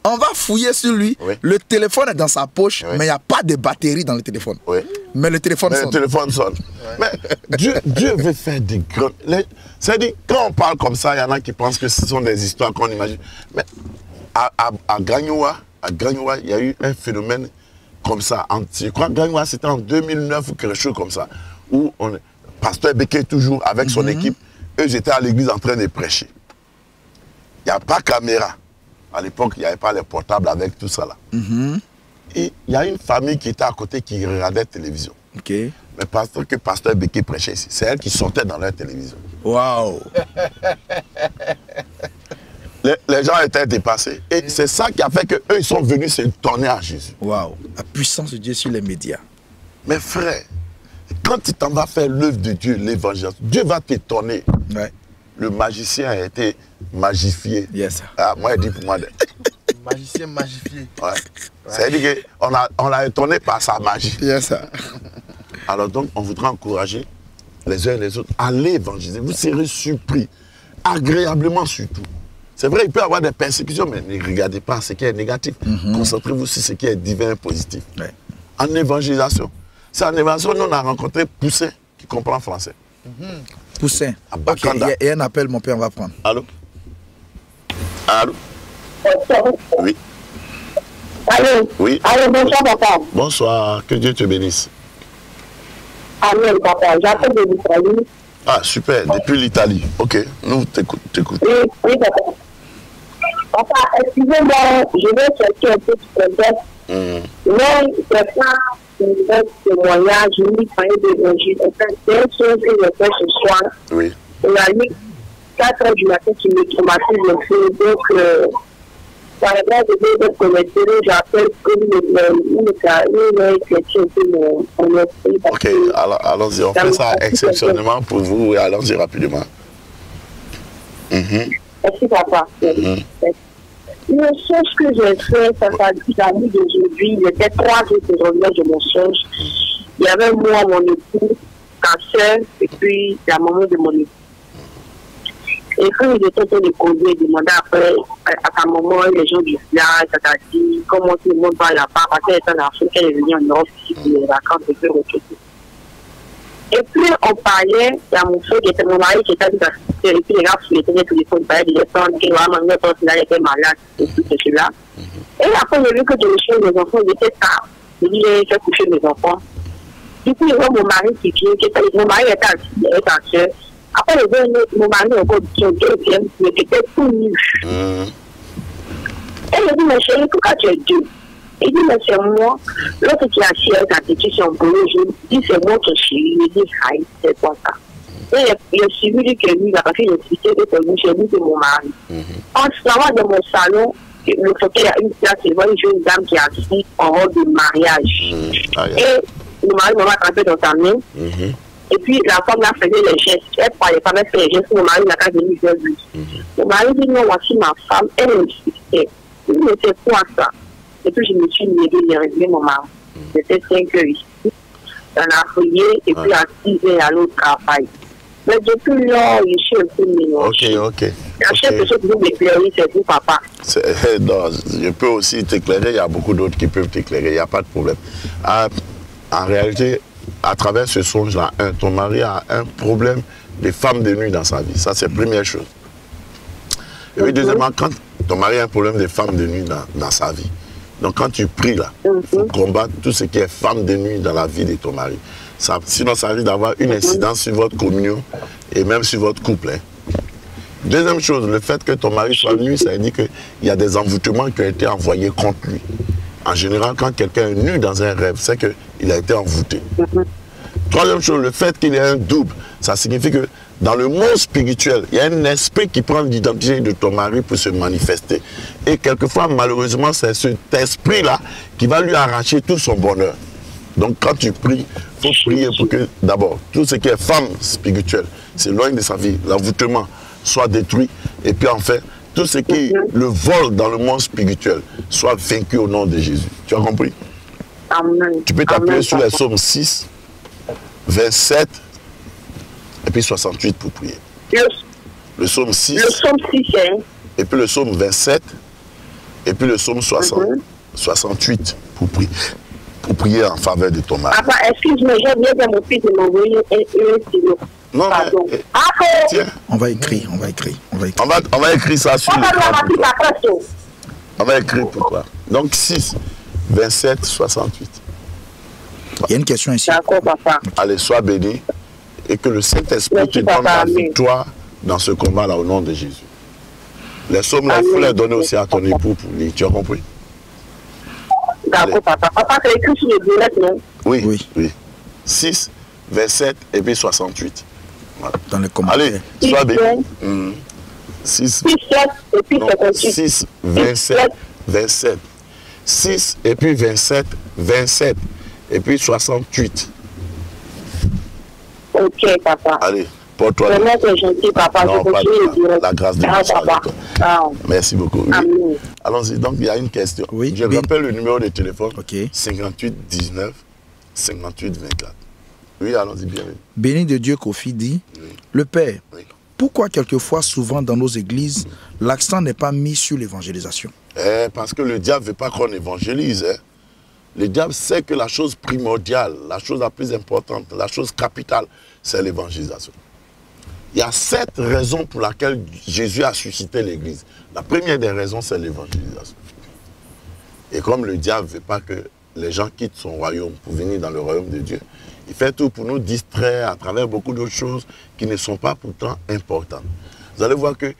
On va fouiller sur lui. Le téléphone est dans sa poche, mais il n'y a pas de batterie dans le téléphone. Mais le téléphone sonne. Le téléphone sonne. Mais Dieu veut faire des grands... C'est-à-dire, quand on parle comme ça, il y en a qui pensent que ce sont des histoires qu'on imagine. Mais à Gagnoua, il y a eu un phénomène comme ça. Je crois que Gagnoua, c'était en 2009 ou quelque chose comme ça. Où Pasteur Béké, toujours avec son équipe, eux, j'étais à l'église en train de prêcher. Il n'y a pas de caméra. À l'époque, il n'y avait pas les portables avec tout ça là. Et il y a une famille qui était à côté qui regardait la télévision. Mais Pasteur Béké prêchait ici, c'est elle qui sortait dans leur télévision. Waouh! Les gens étaient dépassés. Et c'est ça qui a fait qu'eux, ils sont venus se tourner à Jésus. Waouh! La puissance de Dieu sur les médias. Mes frères, quand tu t'en vas faire l'œuvre de Dieu, l'évangile, Dieu va t'étonner. Le magicien a été magifié. Yes. Moi, il dit pour moi... Magicien magifié. C'est-à-dire qu'on l'a étonné par sa magie. Yes. Alors donc, on voudrait encourager les uns et les autres à aller évangéliser. Vous serez surpris, agréablement surtout. C'est vrai, il peut y avoir des persécutions, mais ne regardez pas ce qui est négatif. Concentrez-vous sur ce qui est divin et positif. En évangélisation. C'est en évangélisation, nous on a rencontré Poussin, qui comprend français. Poussin. Ok, il y a un appel, mon père, on va prendre. Allô? Allô? Oui. Allô? Oui. Allô, bonsoir, papa. Bonsoir, que Dieu te bénisse. Amen, papa. J'appelle de l'Italie. Ah, super, depuis l'Italie. Ok, nous t'écoutons. Oui, papa. Papa, excusez-moi, je vais chercher un peu de contexte. Mais c'est pas un témoignage, ni parler d'évangile. C'est une chose que je fais ce soir. Oui. Il y a eu 4 heures du matin qui me traumatise le feu. Donc, par la grâce de Dieu, de connecter, j'appelle comme une chrétien de mon esprit. Ok, allons-y, on fait ça exceptionnellement pour vous et allons-y rapidement. Merci, papa. Le songe que j'ai fait, ça fait 10 années d'aujourd'hui, il était 3 jours que je revenais de mon songe. Il y avait moi, mon époux, ta soeur, et puis la maman de mon époux. Et quand ils étaient en train de causer, ils demandaient après à ta maman, les gens du village, ça t'a dit comment tout le monde va là-bas, parce qu'elle était en Afrique, elle est venue en Europe ici pour les vacances, et puis retourner. Et puis on parlait, il y a mon frère qui était mon mari qui était avec la sister, et puis les gars qui étaient tous les fois, ils parlaient de descendre, qui il était malade, et tout cela. Et après, j'ai vu que je me suis mes enfants, il était tard. Je dis, j'ai fait coucher mes enfants. Du coup, il y a mon mari qui vient, mon mari était assis avec sa soeur. Après, mon mari encore dit son deuxième, mais qui était tout nu. Et il dit, mais chérie, pourquoi tu es deux? Il dit, mais c'est moi. L'autre qui est assis avec sa petite sur boulot, je dis, c'est moi ton chéri. Il dit, aïe, c'est quoi ça? Et il a suivi lui que lui, parce qu'il a expliqué que c'est lui, chez lui, c'est mon mari. En ce moment, dans mon salon, le fauteuil, il y a une place, il voit une dame qui est assise en robe de mariage. Et le mari m'a attrapé dans sa main. Et puis la femme là faisait les gestes. Elle parlait pas, elle faisait les gestes. Mon mari n'a qu'à venir vers lui. Mon mari dit non, voici ma femme. Elle insistait. Il dit, mais c'est quoi ça? Et puis je me suis mis, j'ai réglé mon mari. C'était 5 heures ici. On a prié et puis à 6 heures à l'autre travail. Mais depuis lors, je suis un peu mélangé. Ok. La seule personne qui vous m'éclairer, c'est vous, papa. Non, je peux aussi t'éclairer. Il y a beaucoup d'autres qui peuvent t'éclairer. Il n'y a pas de problème. En réalité, à travers ce songe-là, ton mari a un problème de femme de nuit dans sa vie. Ça, c'est la première chose. Et puis, deuxièmement, quand ton mari a un problème de femme de nuit dans sa vie, donc quand tu pries là, il faut combattre tout ce qui est femme de nuit dans la vie de ton mari. Sinon, ça risque d'avoir une incidence sur votre communion et même sur votre couple. Deuxième chose, le fait que ton mari soit nu, ça indique qu'il y a des envoûtements qui ont été envoyés contre lui. En général, quand quelqu'un est nu dans un rêve, c'est qu'il a été envoûté. Troisième chose, le fait qu'il ait un double, ça signifie que dans le monde spirituel, il y a un esprit qui prend l'identité de ton mari pour se manifester. Et quelquefois, malheureusement, c'est cet esprit-là qui va lui arracher tout son bonheur. Donc, quand tu pries, il faut prier pour que, d'abord, tout ce qui est femme spirituelle, c'est loin de sa vie, l'envoûtement soit détruit. Et puis, enfin, tout ce qui est le vol dans le monde spirituel soit vaincu au nom de Jésus. Tu as compris? Amen. Tu peux t'appuyer sur les psaumes 6, 27 et puis 68 pour prier. Le psaume 6, et puis le psaume 27 et puis le psaume 68 pour prier en faveur de ton mari. Papa, excuse-moi, j'ai bien de mon fils de m'envoyer un stylo. Non, mais, tiens. On va écrire. On va écrire ça sur l'écran. On va écrire pour toi. Donc 6, 27, 68. Il y a une question ici. D'accord, papa. Allez, sois béni et que le Saint-Esprit te donne la victoire dans ce combat-là au nom de Jésus. Les sommes là, il faut les donner aussi à ton époux pour lui. Tu as compris? D'accord, papa. Papa, c'est écrit sur les billettes, non? Oui. 6, 27 et puis 68. Voilà. Dans les commentaires. Allez, sois béni. 6, 27, 27. 6 et puis 27, 27 et puis 68. Ok, papa. Allez, porte-toi. Vraiment, c'est gentil, papa. Non, je continue la grâce de Dieu soit avec toi. Merci beaucoup. Oui. Allons-y. Donc, il y a une question. Oui. Je rappelle le numéro de téléphone. Ok. 58 19 58 24. Oui, allons-y, bienvenue. Béni de Dieu, Kofi dit, le Père, pourquoi quelquefois, souvent dans nos églises, l'accent n'est pas mis sur l'évangélisation? Parce que le diable ne veut pas qu'on évangélise. Le diable sait que la chose primordiale, la chose la plus importante, la chose capitale, c'est l'évangélisation. Il y a 7 raisons pour lesquelles Jésus a suscité l'église. La première des raisons, c'est l'évangélisation. Et comme le diable ne veut pas que les gens quittent son royaume pour venir dans le royaume de Dieu, il fait tout pour nous distraire à travers beaucoup d'autres choses qui ne sont pas pourtant importantes. Vous allez voir que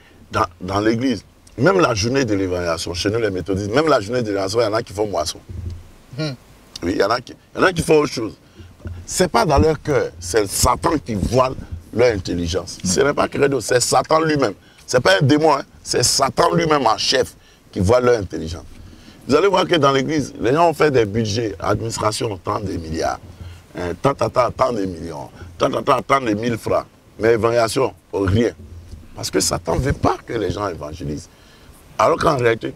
dans l'église, même la journée de l'évangélisation, chez nous les méthodistes, même la journée de l'évangélisation, il y en a qui font moisson. Oui, il y en a qui font autre chose. Ce n'est pas dans leur cœur, c'est Satan qui voile leur intelligence. Ce n'est pas Credo, c'est Satan lui-même. Ce n'est pas un démon, c'est Satan lui-même en chef qui voient leur intelligence. Vous allez voir que dans l'église, les gens ont fait des budgets, administration, tant des milliards, tant des millions, tant des 1000 francs. Mais évaluation, rien. Parce que Satan ne veut pas que les gens évangélisent. Alors qu'en réalité,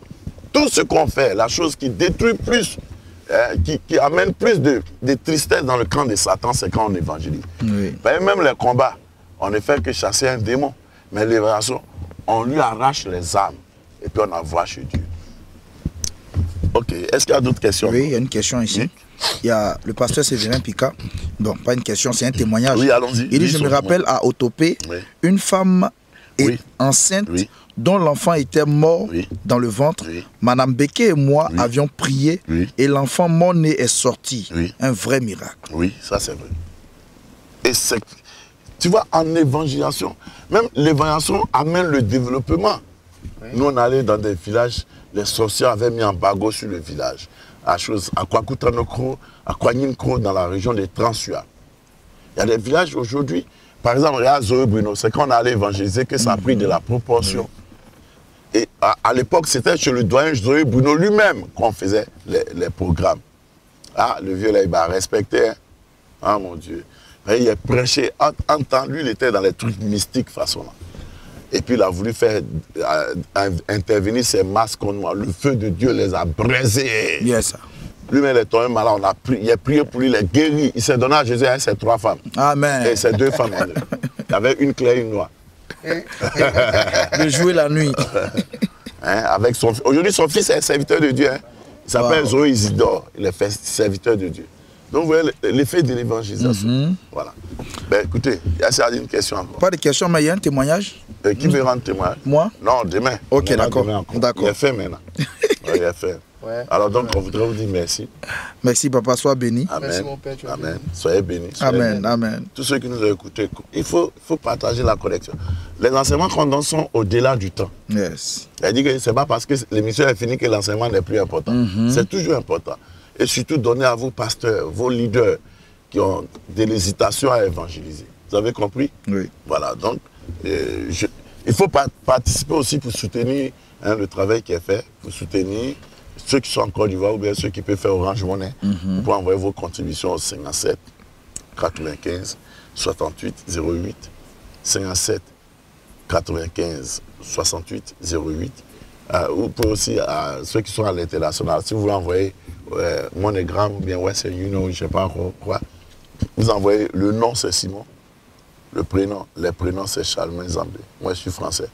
tout ce qu'on fait, la chose qui détruit plus, qui amène plus de tristesse dans le camp de Satan, c'est quand on évangélise. Oui. Même les combats, on ne fait que chasser un démon. Mais l'évaluation, on lui arrache les âmes et puis on envoie chez Dieu. Ok, est-ce qu'il y a d'autres questions? Oui, il y a une question ici. Oui. Il y a le pasteur Séverin Pika. Bon, pas une question, c'est un témoignage. Oui, allons-y. Il dit, je me rappelle à Otopé, une femme est enceinte dont l'enfant était mort dans le ventre. Madame Beke et moi avions prié et l'enfant mort-né est sorti. Un vrai miracle. Oui, ça c'est vrai. Et c'est, tu vois, en évangélisation, même l'évangélisation amène le développement. Nous, on allait dans des villages, les sorciers avaient mis un bagot sur le village. À Kwakutanokro, à Kwanyinko, dans la région des Transua. Il y a des villages aujourd'hui, par exemple, il y a Zoé Bruno, c'est quand on allait évangéliser que ça a pris de la proportion. Et à l'époque, c'était chez le doyen Zoé Bruno lui-même qu'on faisait les programmes. Ah, le vieux là, il m'a respecté. Hein? Ah mon Dieu. Il a prêché, lui, il était dans les trucs mystiques façon là. Et puis il a voulu faire intervenir ces masques contre moi. Le feu de Dieu les a brisés. Yes. Lui-même est tombé malade. Il a prié pour lui, il est guéri. Il s'est donné à Jésus avec ses 3 femmes. Amen. Et ses 2 femmes. Il y avait une claire et une noire. De jouer la nuit. Avec son... Aujourd'hui, son fils est serviteur de Dieu. Hein. Il s'appelle Zoé Isidore. Il est serviteur de Dieu. Donc, vous voyez l'effet de l'évangélisation. Voilà. Ben, écoutez, il y a une question encore. Pas de question, mais il y a un témoignage. Qui veut rendre témoignage? Moi? Non, demain. Ok, d'accord. Il est fait maintenant. Il est fait. Ouais. Alors donc, on voudrait vous dire merci. Merci, papa. Sois béni. Amen. Merci, mon père. Amen. Soyez bénis. Amen. Amen. Tous ceux qui nous ont écoutés, il faut partager la connexion. Les enseignements qu'on donne sont au-delà du temps. Yes. C'est-à-dire que ce n'est pas parce que l'émission est finie que l'enseignement n'est plus important. C'est toujours important. Et surtout, donner à vos pasteurs, vos leaders qui ont de l'hésitation à évangéliser. Vous avez compris? Oui. Voilà. Donc, il faut participer aussi pour soutenir le travail qui est fait, pour soutenir ceux qui sont en Côte d'Ivoire ou bien ceux qui peuvent faire Orange Money. Vous pouvez envoyer vos contributions au 57 95 68 08 57 95 68 08. Vous pouvez aussi, ceux qui sont à l'international, si vous voulez envoyer MoneyGram ou bien Western Union, je ne sais pas quoi, vous envoyez le nom, c'est Simon. Le prénom, les prénoms, c'est Charlemagne Zambé. Moi, je suis français.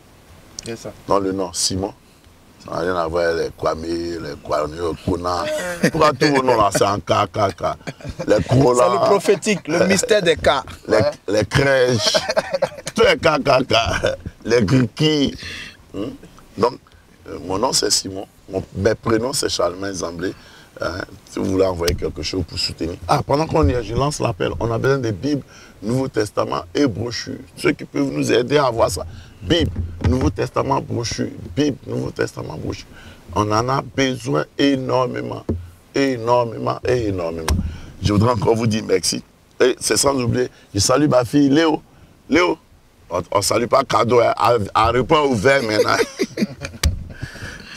C'est ça. Non, le nom, Simon. Ça n'a rien à voir les Kwame, les Kona. Pourquoi tous vos noms là, c'est en KKK. Les Kola. C'est le prophétique, le mystère des cas. Les crèches. Tous les KKK. Les Griki. Donc, mon nom, c'est Simon. Mes prénoms, c'est Charlemagne Zambé. Si vous voulez envoyer quelque chose pour soutenir. Pendant qu'on y est, je lance l'appel. On a besoin de Bible, Nouveau Testament et brochures. Ceux qui peuvent nous aider à avoir ça. Bible, Nouveau Testament, brochure. Bible, Nouveau Testament, brochure. On en a besoin énormément. Énormément et énormément. Je voudrais encore vous dire merci. Et c'est sans oublier, je salue ma fille Léo. Léo, on ne salue pas cadeau, à repas ouvert maintenant.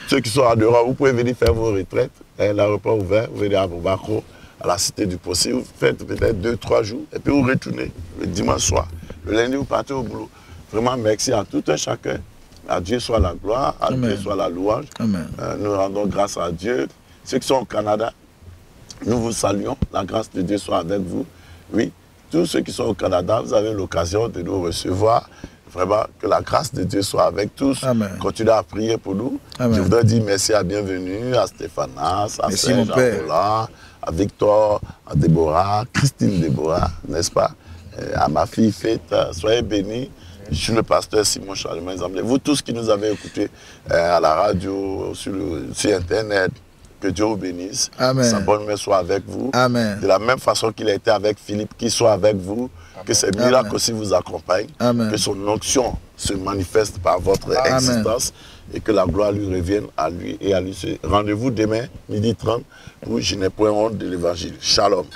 Ceux qui sont à dehors, vous pouvez venir faire vos retraites. L'aéroport ouvert, vous venez à Bobako, à la Cité du Possible, vous faites peut-être 2-3 jours, et puis vous retournez le dimanche soir. Le lundi, vous partez au boulot. Vraiment, merci à tout un chacun. À Dieu soit la gloire, à Dieu soit la louange. Nous rendons grâce à Dieu. Ceux qui sont au Canada, nous vous saluons. La grâce de Dieu soit avec vous. Oui, tous ceux qui sont au Canada, vous avez l'occasion de nous recevoir. Vraiment, que la grâce de Dieu soit avec tous. Amen. Continuez à prier pour nous. Amen. Je voudrais dire merci à Bienvenue, à Stéphanas, à Serge, à Roland, à Victor, à Déborah, Christine Déborah, n'est-ce pas? À ma fille Fête, soyez bénis. Je suis le pasteur Simon Charlemagne Zambé. Vous tous qui nous avez écoutés à la radio, sur Internet, que Dieu vous bénisse. Amen. Sa bonne main soit avec vous. Amen. De la même façon qu'il a été avec Philippe, qu'il soit avec vous. Amen. Que ces miracles aussi vous accompagnent. Amen. Que son onction se manifeste par votre existence. Et que la gloire lui revienne à lui et à lui. Rendez-vous demain, 12h30, pour Je n'ai point honte de l'évangile. Shalom.